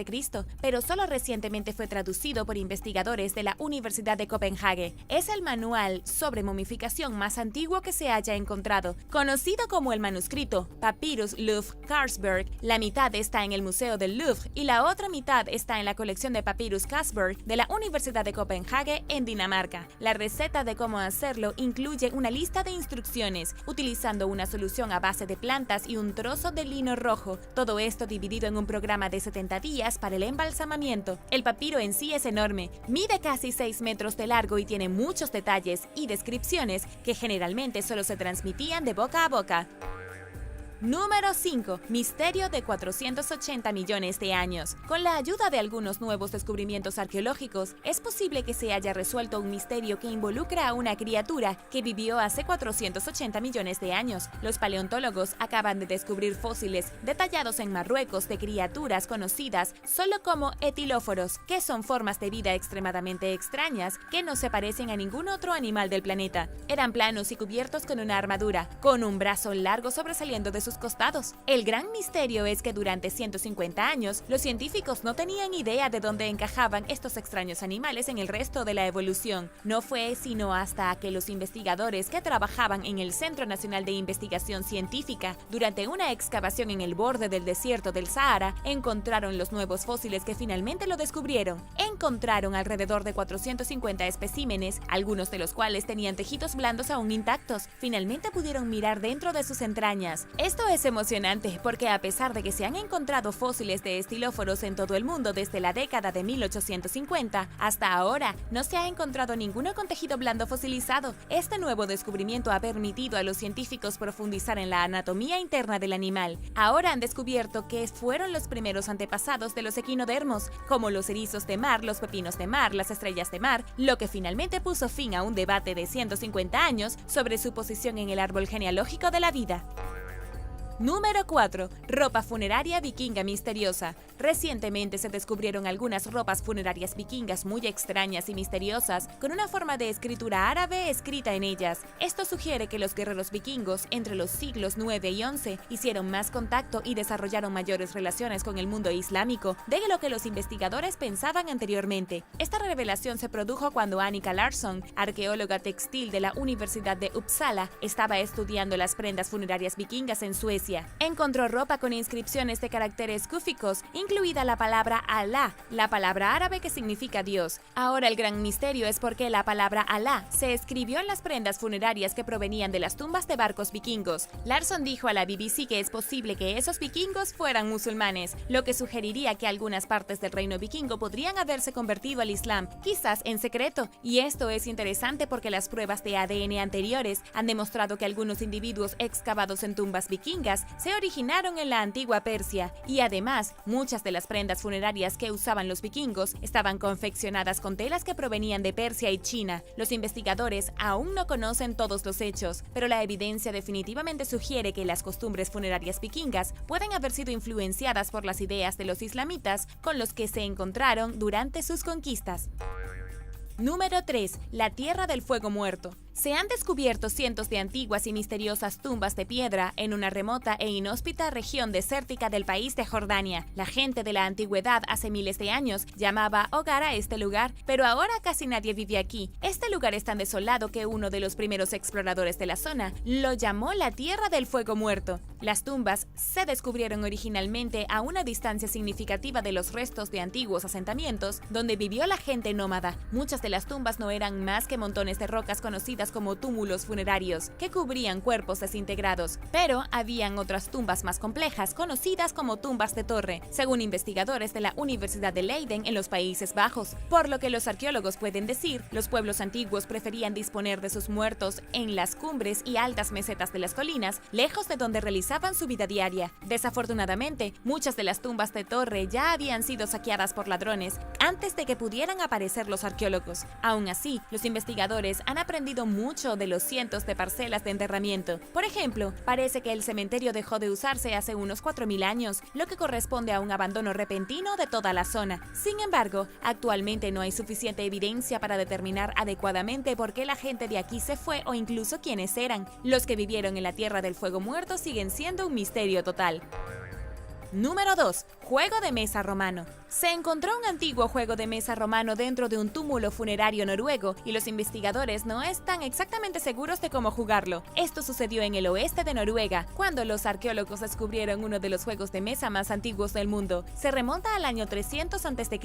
pero solo recientemente fue traducido por investigadores de la Universidad de Copenhague. Es el manual sobre momificación más antiguo que se haya encontrado. Conocido como el manuscrito Papyrus Louvre Carlsberg, la mitad está en el Museo del Louvre y la otra mitad está en la colección de Papyrus Carlsberg de la Universidad de Copenhague en Dinamarca. La receta de cómo hacerlo incluye una lista de instrucciones, utilizando una solución a base de plantas y un trozo de lino rojo. Todo esto dividido en un programa de 70 días para el embalsamamiento. El papiro en sí es enorme, mide casi 6 metros de largo y tiene muchos detalles y descripciones que generalmente solo se transmitían de boca a boca. Número 5. Misterio de 480 millones de años. Con la ayuda de algunos nuevos descubrimientos arqueológicos, es posible que se haya resuelto un misterio que involucra a una criatura que vivió hace 480 millones de años. Los paleontólogos acaban de descubrir fósiles detallados en Marruecos de criaturas conocidas solo como etilóforos, que son formas de vida extremadamente extrañas que no se parecen a ningún otro animal del planeta. Eran planos y cubiertos con una armadura, con un brazo largo sobresaliendo de sus costados. El gran misterio es que durante 150 años, los científicos no tenían idea de dónde encajaban estos extraños animales en el resto de la evolución. No fue sino hasta que los investigadores que trabajaban en el Centro Nacional de Investigación Científica, durante una excavación en el borde del desierto del Sahara, encontraron los nuevos fósiles que finalmente lo descubrieron. Encontraron alrededor de 450 especímenes, algunos de los cuales tenían tejidos blandos aún intactos. Finalmente pudieron mirar dentro de sus entrañas. Esto es emocionante porque a pesar de que se han encontrado fósiles de estilóforos en todo el mundo desde la década de 1850, hasta ahora no se ha encontrado ninguno con tejido blando fosilizado. Este nuevo descubrimiento ha permitido a los científicos profundizar en la anatomía interna del animal. Ahora han descubierto que fueron los primeros antepasados de los equinodermos, como los erizos de mar, los pepinos de mar, las estrellas de mar, lo que finalmente puso fin a un debate de 150 años sobre su posición en el árbol genealógico de la vida. Número 4. Ropa funeraria vikinga misteriosa. Recientemente se descubrieron algunas ropas funerarias vikingas muy extrañas y misteriosas, con una forma de escritura árabe escrita en ellas. Esto sugiere que los guerreros vikingos entre los siglos 9 y 11 hicieron más contacto y desarrollaron mayores relaciones con el mundo islámico de lo que los investigadores pensaban anteriormente. Esta revelación se produjo cuando Annika Larsson, arqueóloga textil de la Universidad de Uppsala, estaba estudiando las prendas funerarias vikingas en Suecia. Encontró ropa con inscripciones de caracteres cúficos, incluida la palabra Alá, la palabra árabe que significa Dios. Ahora el gran misterio es por qué la palabra Alá se escribió en las prendas funerarias que provenían de las tumbas de barcos vikingos. Larsson dijo a la BBC que es posible que esos vikingos fueran musulmanes, lo que sugeriría que algunas partes del reino vikingo podrían haberse convertido al Islam, quizás en secreto. Y esto es interesante porque las pruebas de ADN anteriores han demostrado que algunos individuos excavados en tumbas vikingas se originaron en la antigua Persia, y además muchas de las prendas funerarias que usaban los vikingos estaban confeccionadas con telas que provenían de Persia y China. Los investigadores aún no conocen todos los hechos, pero la evidencia definitivamente sugiere que las costumbres funerarias vikingas pueden haber sido influenciadas por las ideas de los islamitas con los que se encontraron durante sus conquistas. Número 3. La Tierra del Fuego Muerto. Se han descubierto cientos de antiguas y misteriosas tumbas de piedra en una remota e inhóspita región desértica del país de Jordania. La gente de la antigüedad hace miles de años llamaba hogar a este lugar, pero ahora casi nadie vive aquí. Este lugar es tan desolado que uno de los primeros exploradores de la zona lo llamó la Tierra del Fuego Muerto. Las tumbas se descubrieron originalmente a una distancia significativa de los restos de antiguos asentamientos donde vivió la gente nómada. Muchas de las tumbas no eran más que montones de rocas conocidas como túmulos funerarios, que cubrían cuerpos desintegrados, pero habían otras tumbas más complejas, conocidas como tumbas de torre, según investigadores de la Universidad de Leiden en los Países Bajos. Por lo que los arqueólogos pueden decir, los pueblos antiguos preferían disponer de sus muertos en las cumbres y altas mesetas de las colinas, lejos de donde realizaban su vida diaria. Desafortunadamente, muchas de las tumbas de torre ya habían sido saqueadas por ladrones antes de que pudieran aparecer los arqueólogos. Aún así, los investigadores han aprendido mucho de los cientos de parcelas de enterramiento. Por ejemplo, parece que el cementerio dejó de usarse hace unos 4000 años, lo que corresponde a un abandono repentino de toda la zona. Sin embargo, actualmente no hay suficiente evidencia para determinar adecuadamente por qué la gente de aquí se fue o incluso quiénes eran. Los que vivieron en la Tierra del Fuego Muerto siguen siendo un misterio total. Número 2. Juego de mesa romano. Se encontró un antiguo juego de mesa romano dentro de un túmulo funerario noruego y los investigadores no están exactamente seguros de cómo jugarlo. Esto sucedió en el oeste de Noruega, cuando los arqueólogos descubrieron uno de los juegos de mesa más antiguos del mundo. Se remonta al año 300 a.C.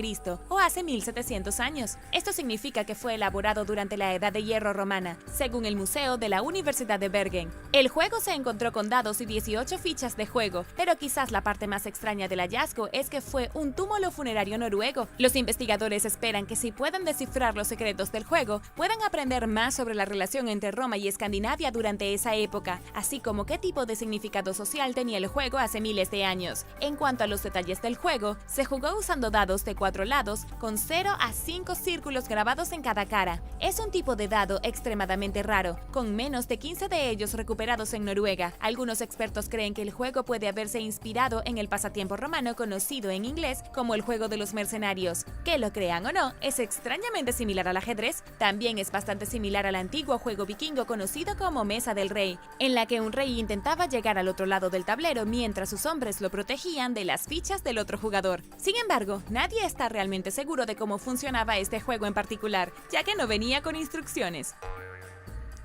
o hace 1700 años. Esto significa que fue elaborado durante la Edad de Hierro romana, según el Museo de la Universidad de Bergen. El juego se encontró con dados y 18 fichas de juego, pero quizás la parte más extraña del hallazgo es que fue un túmulo funerario noruego. Los investigadores esperan que si pueden descifrar los secretos del juego, puedan aprender más sobre la relación entre Roma y Escandinavia durante esa época, así como qué tipo de significado social tenía el juego hace miles de años. En cuanto a los detalles del juego, se jugó usando dados de 4 lados con 0 a 5 círculos grabados en cada cara. Es un tipo de dado extremadamente raro, con menos de 15 de ellos recuperados en Noruega. Algunos expertos creen que el juego puede haberse inspirado en el pasatiempo romano conocido en inglés como el juego de los mercenarios. Que lo crean o no, es extrañamente similar al ajedrez. También es bastante similar al antiguo juego vikingo conocido como Mesa del Rey, en la que un rey intentaba llegar al otro lado del tablero mientras sus hombres lo protegían de las fichas del otro jugador. Sin embargo, nadie está realmente seguro de cómo funcionaba este juego en particular, ya que no venía con instrucciones.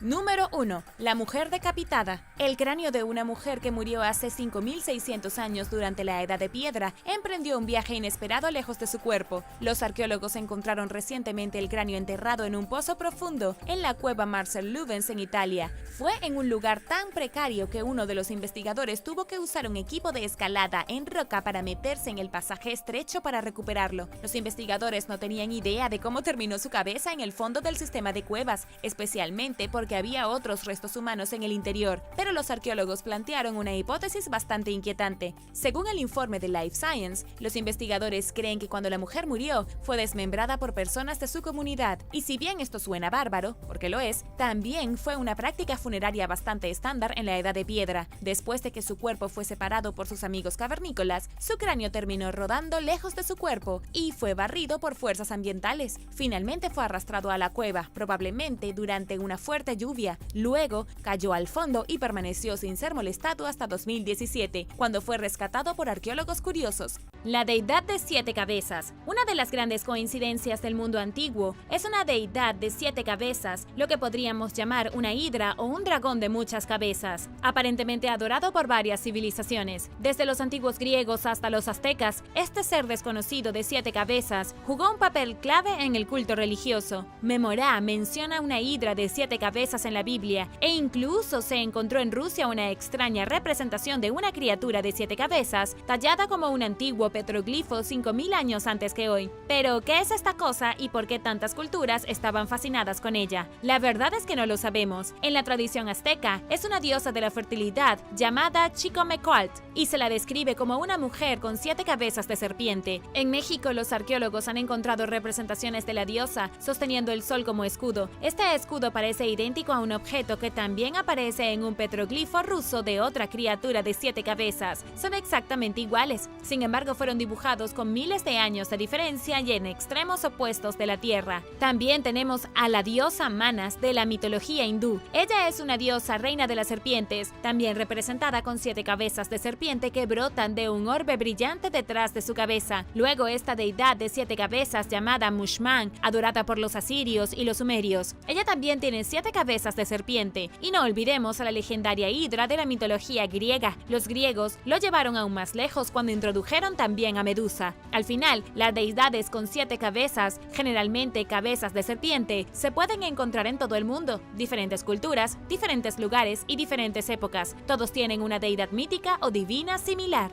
Número 1. La mujer decapitada. El cráneo de una mujer que murió hace 5600 años durante la Edad de Piedra emprendió un viaje inesperado lejos de su cuerpo. Los arqueólogos encontraron recientemente el cráneo enterrado en un pozo profundo en la cueva Marcel Lubens en Italia. Fue en un lugar tan precario que uno de los investigadores tuvo que usar un equipo de escalada en roca para meterse en el pasaje estrecho para recuperarlo. Los investigadores no tenían idea de cómo terminó su cabeza en el fondo del sistema de cuevas, especialmente porque había otros restos humanos en el interior, pero los arqueólogos plantearon una hipótesis bastante inquietante. Según el informe de Life Science, los investigadores creen que cuando la mujer murió, fue desmembrada por personas de su comunidad, y si bien esto suena bárbaro, porque lo es, también fue una práctica funeraria bastante estándar en la Edad de Piedra. Después de que su cuerpo fue separado por sus amigos cavernícolas, su cráneo terminó rodando lejos de su cuerpo y fue barrido por fuerzas ambientales. Finalmente fue arrastrado a la cueva, probablemente durante una fuerte lluvia. Luego cayó al fondo y permaneció sin ser molestado hasta 2017, cuando fue rescatado por arqueólogos curiosos. La deidad de 7 cabezas. Una de las grandes coincidencias del mundo antiguo es una deidad de 7 cabezas, lo que podríamos llamar una hidra o un dragón de muchas cabezas, aparentemente adorado por varias civilizaciones. Desde los antiguos griegos hasta los aztecas, este ser desconocido de 7 cabezas jugó un papel clave en el culto religioso. Memorá menciona una hidra de 7 cabezas en la Biblia, e incluso se encontró en Rusia una extraña representación de una criatura de 7 cabezas, tallada como un antiguo petroglifo 5000 años antes que hoy. Pero, ¿qué es esta cosa y por qué tantas culturas estaban fascinadas con ella? La verdad es que no lo sabemos. En la tradición azteca, es una diosa de la fertilidad llamada Chicomecoatl, y se la describe como una mujer con 7 cabezas de serpiente. En México, los arqueólogos han encontrado representaciones de la diosa sosteniendo el sol como escudo. Este escudo parece idéntico a un objeto que también aparece en un petroglifo ruso de otra criatura de 7 cabezas. Son exactamente iguales. Sin embargo, fueron dibujados con miles de años de diferencia y en extremos opuestos de la Tierra. También tenemos a la diosa Manas de la mitología hindú. Ella es una diosa reina de las serpientes, también representada con 7 cabezas de serpiente que brotan de un orbe brillante detrás de su cabeza. Luego esta deidad de 7 cabezas llamada Mushman, adorada por los asirios y los sumerios. Ella también tiene 7 cabezas de serpiente. Y no olvidemos a la legendaria Hidra de la mitología griega. Los griegos lo llevaron aún más lejos cuando introdujeron también a Medusa. Al final, las deidades con 7 cabezas, generalmente cabezas de serpiente, se pueden encontrar en todo el mundo. Diferentes culturas, diferentes lugares y diferentes épocas. Todos tienen una deidad mítica o divina similar.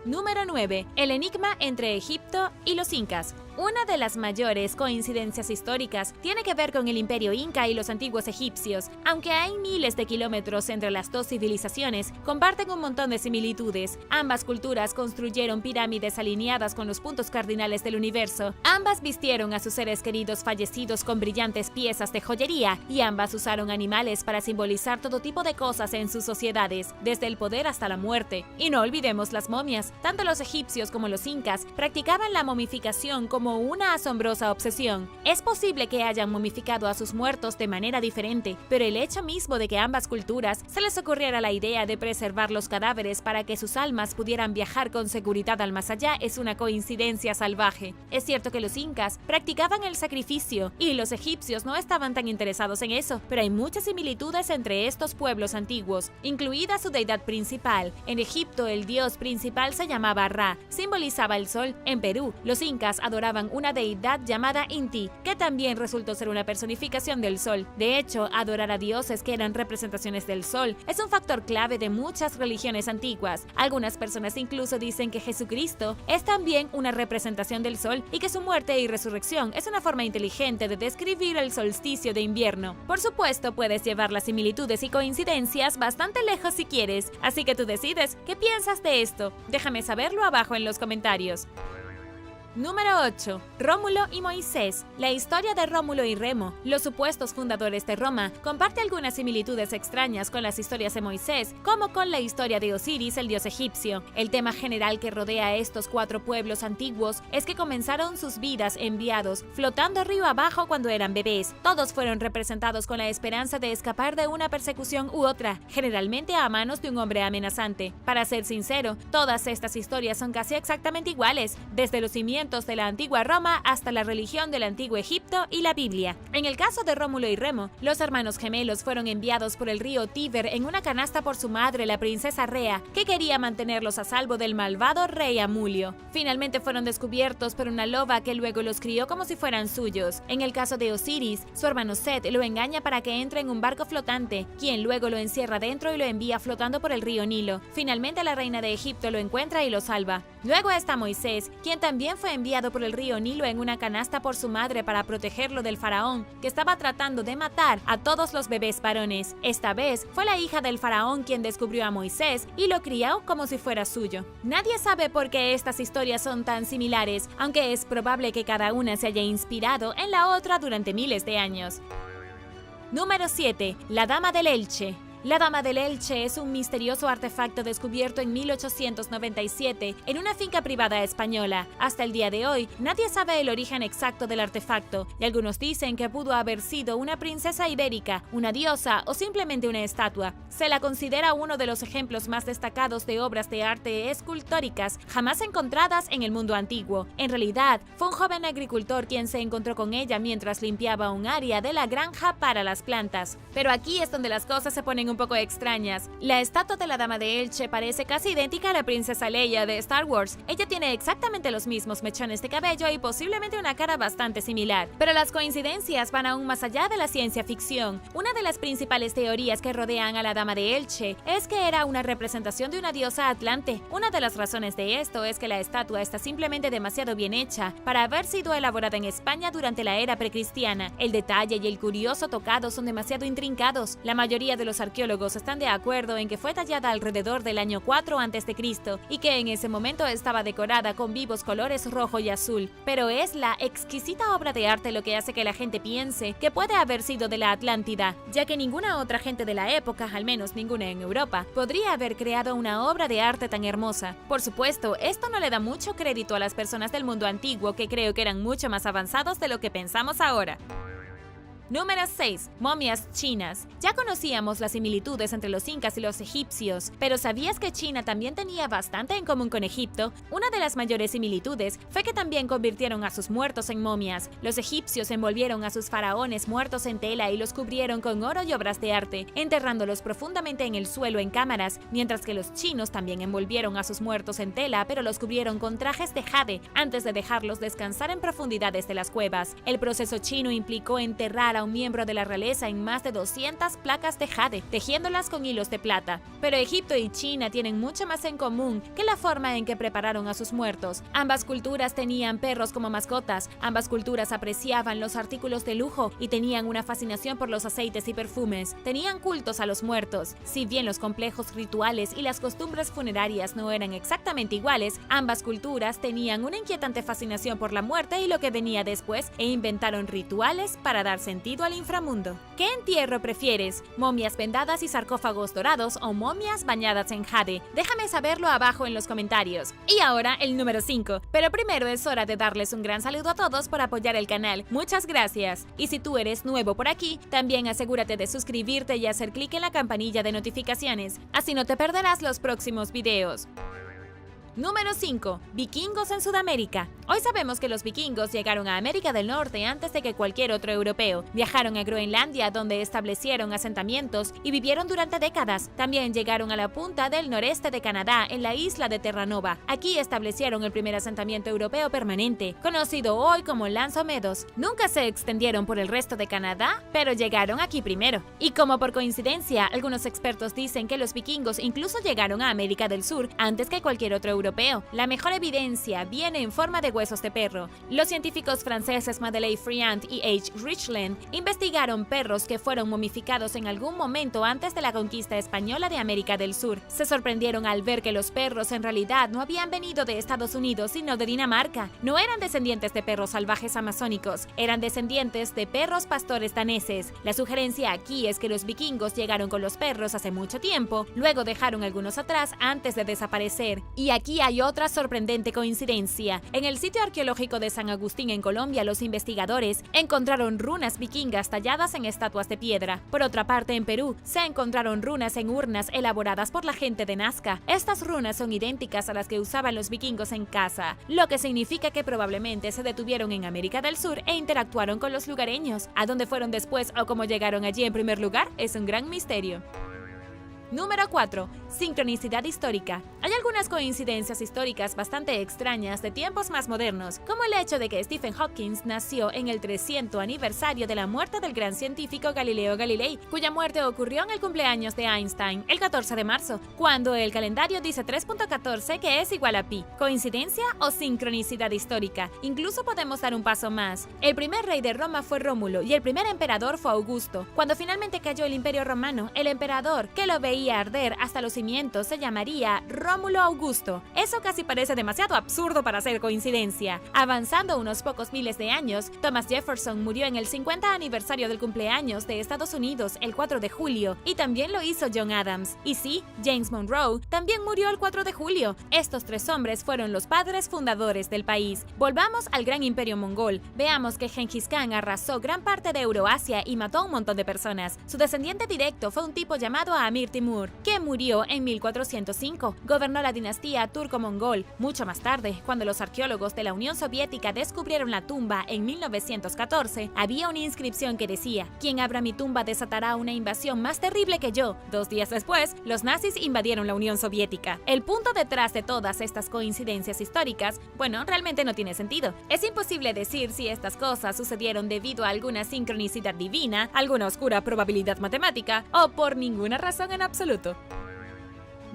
Número 9. El enigma entre Egipto y los incas. Una de las mayores coincidencias históricas tiene que ver con el imperio inca y los antiguos egipcios. Aunque hay miles de kilómetros entre las dos civilizaciones, comparten un montón de similitudes. Ambas culturas construyeron pirámides alineadas con los puntos cardinales del universo. Ambas vistieron a sus seres queridos fallecidos con brillantes piezas de joyería y ambas usaron animales para simbolizar todo tipo de cosas en sus sociedades, desde el poder hasta la muerte. Y no olvidemos las momias. Tanto los egipcios como los incas practicaban la momificación como una asombrosa obsesión. Es posible que hayan momificado a sus muertos de manera diferente, pero el hecho mismo de que ambas culturas se les ocurriera la idea de preservar los cadáveres para que sus almas pudieran viajar con seguridad al más allá es una coincidencia salvaje. Es cierto que los incas practicaban el sacrificio y los egipcios no estaban tan interesados en eso, pero hay muchas similitudes entre estos pueblos antiguos, incluida su deidad principal. En Egipto el dios principal se llamaba Ra, simbolizaba el sol. En Perú, los incas adoraban una deidad llamada Inti, que también resultó ser una personificación del sol. De hecho, adorar a dioses que eran representaciones del sol es un factor clave de muchas religiones antiguas. Algunas personas incluso dicen que Jesucristo es también una representación del sol y que su muerte y resurrección es una forma inteligente de describir el solsticio de invierno. Por supuesto, puedes llevar las similitudes y coincidencias bastante lejos si quieres, así que tú decides qué piensas de esto. Déjame saberlo abajo en los comentarios. Número 8. Rómulo y Moisés. La historia de Rómulo y Remo, los supuestos fundadores de Roma, comparte algunas similitudes extrañas con las historias de Moisés, como con la historia de Osiris, el dios egipcio. El tema general que rodea a estos 4 pueblos antiguos es que comenzaron sus vidas enviados, flotando río abajo cuando eran bebés. Todos fueron representados con la esperanza de escapar de una persecución u otra, generalmente a manos de un hombre amenazante. Para ser sincero, todas estas historias son casi exactamente iguales, desde los cimientos de la antigua Roma hasta la religión del antiguo Egipto y la Biblia. En el caso de Rómulo y Remo, los hermanos gemelos fueron enviados por el río Tíber en una canasta por su madre, la princesa Rea, que quería mantenerlos a salvo del malvado rey Amulio. Finalmente fueron descubiertos por una loba que luego los crió como si fueran suyos. En el caso de Osiris, su hermano Set lo engaña para que entre en un barco flotante, quien luego lo encierra dentro y lo envía flotando por el río Nilo. Finalmente la reina de Egipto lo encuentra y lo salva. Luego está Moisés, quien también fue enviado por el río Nilo en una canasta por su madre para protegerlo del faraón, que estaba tratando de matar a todos los bebés varones. Esta vez fue la hija del faraón quien descubrió a Moisés y lo crió como si fuera suyo. Nadie sabe por qué estas historias son tan similares, aunque es probable que cada una se haya inspirado en la otra durante miles de años. Número 7. La Dama del Elche. La Dama del Elche es un misterioso artefacto descubierto en 1897 en una finca privada española. Hasta el día de hoy, nadie sabe el origen exacto del artefacto, y algunos dicen que pudo haber sido una princesa ibérica, una diosa o simplemente una estatua. Se la considera uno de los ejemplos más destacados de obras de arte escultóricas jamás encontradas en el mundo antiguo. En realidad, fue un joven agricultor quien se encontró con ella mientras limpiaba un área de la granja para las plantas. Pero aquí es donde las cosas se ponen un poco extrañas. La estatua de la Dama de Elche parece casi idéntica a la princesa Leia de Star Wars. Ella tiene exactamente los mismos mechones de cabello y posiblemente una cara bastante similar. Pero las coincidencias van aún más allá de la ciencia ficción. Una de las principales teorías que rodean a la Dama de Elche es que era una representación de una diosa atlante. Una de las razones de esto es que la estatua está simplemente demasiado bien hecha para haber sido elaborada en España durante la era precristiana. El detalle y el curioso tocado son demasiado intrincados. La mayoría de los arqueólogos arqueólogos están de acuerdo en que fue tallada alrededor del año 4 a.C. y que en ese momento estaba decorada con vivos colores rojo y azul. Pero es la exquisita obra de arte lo que hace que la gente piense que puede haber sido de la Atlántida, ya que ninguna otra gente de la época, al menos ninguna en Europa, podría haber creado una obra de arte tan hermosa. Por supuesto, esto no le da mucho crédito a las personas del mundo antiguo, que creo que eran mucho más avanzados de lo que pensamos ahora. Número 6. Momias chinas. Ya conocíamos las similitudes entre los incas y los egipcios, pero ¿sabías que China también tenía bastante en común con Egipto? Una de las mayores similitudes fue que también convirtieron a sus muertos en momias. Los egipcios envolvieron a sus faraones muertos en tela y los cubrieron con oro y obras de arte, enterrándolos profundamente en el suelo en cámaras, mientras que los chinos también envolvieron a sus muertos en tela, pero los cubrieron con trajes de jade antes de dejarlos descansar en profundidades de las cuevas. El proceso chino implicó enterrar a un miembro de la realeza en más de 200 placas de jade, tejiéndolas con hilos de plata. Pero Egipto y China tienen mucho más en común que la forma en que prepararon a sus muertos. Ambas culturas tenían perros como mascotas, ambas culturas apreciaban los artículos de lujo y tenían una fascinación por los aceites y perfumes. Tenían cultos a los muertos. Si bien los complejos rituales y las costumbres funerarias no eran exactamente iguales, ambas culturas tenían una inquietante fascinación por la muerte y lo que venía después e inventaron rituales para dar sentido al inframundo. ¿Qué entierro prefieres? ¿Momias vendadas y sarcófagos dorados o momias bañadas en jade? Déjame saberlo abajo en los comentarios. Y ahora el número 5. Pero primero es hora de darles un gran saludo a todos por apoyar el canal. Muchas gracias. Y si tú eres nuevo por aquí, también asegúrate de suscribirte y hacer clic en la campanilla de notificaciones. Así no te perderás los próximos videos. Número 5. Vikingos en Sudamérica. Hoy sabemos que los vikingos llegaron a América del Norte antes de que cualquier otro europeo. Viajaron a Groenlandia, donde establecieron asentamientos y vivieron durante décadas. También llegaron a la punta del noreste de Canadá, en la isla de Terranova. Aquí establecieron el primer asentamiento europeo permanente, conocido hoy como L'Anse aux Medos. Nunca se extendieron por el resto de Canadá, pero llegaron aquí primero. Y como por coincidencia, algunos expertos dicen que los vikingos incluso llegaron a América del Sur antes que cualquier otro europeo. La mejor evidencia viene en forma de huesos de perro. Los científicos franceses Madeleine Friant y H. Richland investigaron perros que fueron momificados en algún momento antes de la conquista española de América del Sur. Se sorprendieron al ver que los perros en realidad no habían venido de Estados Unidos, sino de Dinamarca. No eran descendientes de perros salvajes amazónicos, eran descendientes de perros pastores daneses. La sugerencia aquí es que los vikingos llegaron con los perros hace mucho tiempo, luego dejaron algunos atrás antes de desaparecer. Y aquí hay otra sorprendente coincidencia. En el sitio arqueológico de San Agustín en Colombia, los investigadores encontraron runas vikingas talladas en estatuas de piedra. Por otra parte, en Perú, se encontraron runas en urnas elaboradas por la gente de Nazca. Estas runas son idénticas a las que usaban los vikingos en casa, lo que significa que probablemente se detuvieron en América del Sur e interactuaron con los lugareños. ¿A dónde fueron después o cómo llegaron allí en primer lugar? Es un gran misterio. Número 4. Sincronicidad histórica. Hay algunas coincidencias históricas bastante extrañas de tiempos más modernos, como el hecho de que Stephen Hawking nació en el 300 aniversario de la muerte del gran científico Galileo Galilei, cuya muerte ocurrió en el cumpleaños de Einstein, el 14 de marzo, cuando el calendario dice 3.14, que es igual a pi. ¿Coincidencia o sincronicidad histórica? Incluso podemos dar un paso más. El primer rey de Roma fue Rómulo y el primer emperador fue Augusto. Cuando finalmente cayó el Imperio Romano, el emperador que lo veía arder hasta los cimientos se llamaría Rómulo Augusto. Eso casi parece demasiado absurdo para ser coincidencia. Avanzando unos pocos miles de años, Thomas Jefferson murió en el 50 aniversario del cumpleaños de Estados Unidos el 4 de julio, y también lo hizo John Adams. Y sí, James Monroe también murió el 4 de julio. Estos tres hombres fueron los padres fundadores del país. Volvamos al gran imperio mongol. Veamos que Genghis Khan arrasó gran parte de Euroasia y mató a un montón de personas. Su descendiente directo fue un tipo llamado Amir Timur, que murió en 1405. Gobernó la dinastía turco-mongol. Mucho más tarde, cuando los arqueólogos de la Unión Soviética descubrieron la tumba en 1914, había una inscripción que decía: "Quien abra mi tumba desatará una invasión más terrible que yo". 2 días después, los nazis invadieron la Unión Soviética. El punto detrás de todas estas coincidencias históricas, bueno, realmente no tiene sentido. Es imposible decir si estas cosas sucedieron debido a alguna sincronicidad divina, alguna oscura probabilidad matemática o por ninguna razón en absoluto.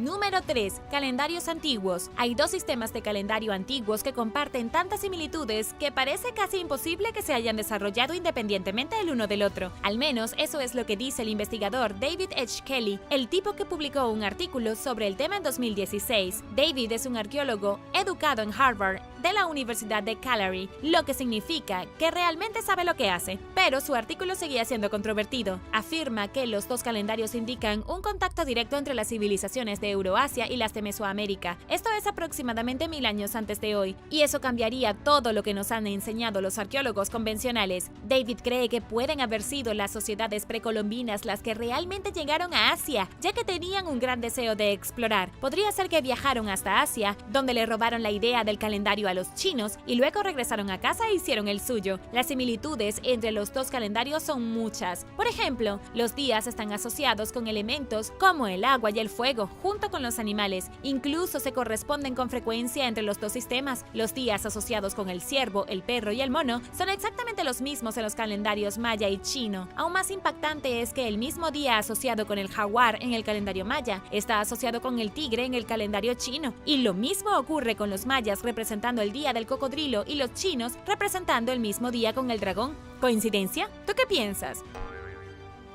Número 3. Calendarios antiguos. Hay dos sistemas de calendario antiguos que comparten tantas similitudes que parece casi imposible que se hayan desarrollado independientemente el uno del otro. Al menos eso es lo que dice el investigador David H. Kelly, el tipo que publicó un artículo sobre el tema en 2016. David es un arqueólogo educado en Harvard de la Universidad de Calgary, lo que significa que realmente sabe lo que hace. Pero su artículo seguía siendo controvertido. Afirma que los dos calendarios indican un contacto directo entre las civilizaciones de Euroasia y las de Mesoamérica. Esto es aproximadamente 1000 años antes de hoy, y eso cambiaría todo lo que nos han enseñado los arqueólogos convencionales. David cree que pueden haber sido las sociedades precolombinas las que realmente llegaron a Asia, ya que tenían un gran deseo de explorar. Podría ser que viajaron hasta Asia, donde le robaron la idea del calendario a los chinos y luego regresaron a casa e hicieron el suyo. Las similitudes entre los dos calendarios son muchas. Por ejemplo, los días están asociados con elementos como el agua y el fuego, junto con los animales. Incluso se corresponden con frecuencia entre los dos sistemas. Los días asociados con el ciervo, el perro y el mono son exactamente los mismos en los calendarios maya y chino. Aún más impactante es que el mismo día asociado con el jaguar en el calendario maya está asociado con el tigre en el calendario chino. Y lo mismo ocurre con los mayas representando el día del cocodrilo y los chinos representando el mismo día con el dragón. ¿Coincidencia? ¿Tú qué piensas?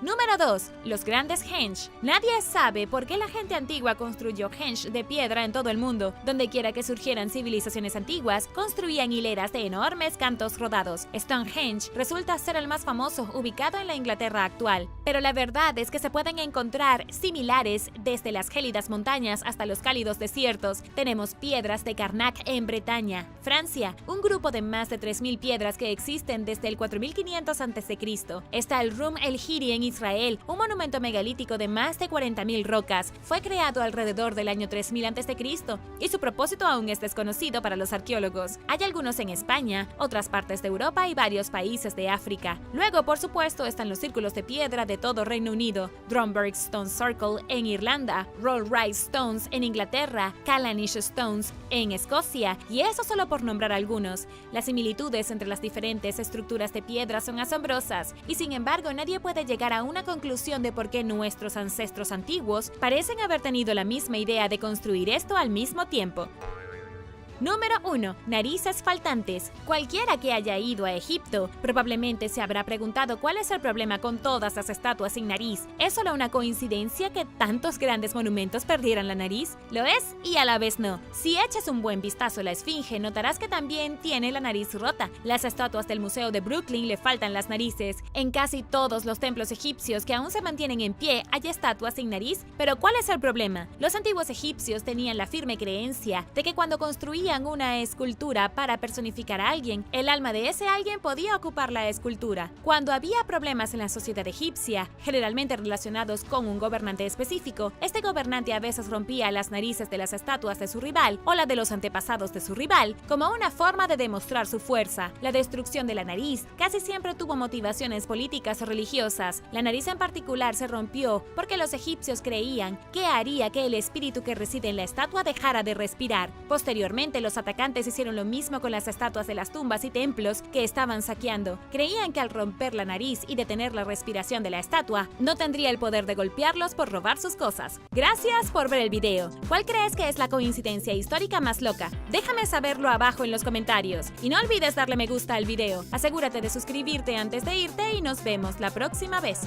Número 2. Los grandes henge. Nadie sabe por qué la gente antigua construyó henge de piedra en todo el mundo. Donde quiera que surgieran civilizaciones antiguas, construían hileras de enormes cantos rodados. Stonehenge resulta ser el más famoso, ubicado en la Inglaterra actual. Pero la verdad es que se pueden encontrar similares desde las gélidas montañas hasta los cálidos desiertos. Tenemos piedras de Karnak en Bretaña, Francia, un grupo de más de 3000 piedras que existen desde el 4500 a.C. Está el Rum el Hiri en Israel, un monumento megalítico de más de 40.000 rocas. Fue creado alrededor del año 3000 a.C. y su propósito aún es desconocido para los arqueólogos. Hay algunos en España, otras partes de Europa y varios países de África. Luego, por supuesto, están los círculos de piedra de todo Reino Unido, Drumberg Stone Circle en Irlanda, Roll Rice Stones en Inglaterra, Callanish Stones en Escocia, y eso solo por nombrar algunos. Las similitudes entre las diferentes estructuras de piedra son asombrosas, y sin embargo nadie puede llegar a una conclusión de por qué nuestros ancestros antiguos parecen haber tenido la misma idea de construir esto al mismo tiempo. Número 1. Narices faltantes. Cualquiera que haya ido a Egipto probablemente se habrá preguntado cuál es el problema con todas las estatuas sin nariz. ¿Es solo una coincidencia que tantos grandes monumentos perdieran la nariz? Lo es y a la vez no. Si echas un buen vistazo a la Esfinge, notarás que también tiene la nariz rota. Las estatuas del Museo de Brooklyn le faltan las narices. En casi todos los templos egipcios que aún se mantienen en pie hay estatuas sin nariz. Pero ¿cuál es el problema? Los antiguos egipcios tenían la firme creencia de que cuando construían una escultura para personificar a alguien, el alma de ese alguien podía ocupar la escultura. Cuando había problemas en la sociedad egipcia, generalmente relacionados con un gobernante específico, este gobernante a veces rompía las narices de las estatuas de su rival o la de los antepasados de su rival, como una forma de demostrar su fuerza. La destrucción de la nariz casi siempre tuvo motivaciones políticas o religiosas. La nariz en particular se rompió porque los egipcios creían que haría que el espíritu que reside en la estatua dejara de respirar. Posteriormente, los atacantes hicieron lo mismo con las estatuas de las tumbas y templos que estaban saqueando. Creían que al romper la nariz y detener la respiración de la estatua, no tendría el poder de golpearlos por robar sus cosas. Gracias por ver el video. ¿Cuál crees que es la coincidencia histórica más loca? Déjame saberlo abajo en los comentarios. Y no olvides darle me gusta al video. Asegúrate de suscribirte antes de irte y nos vemos la próxima vez.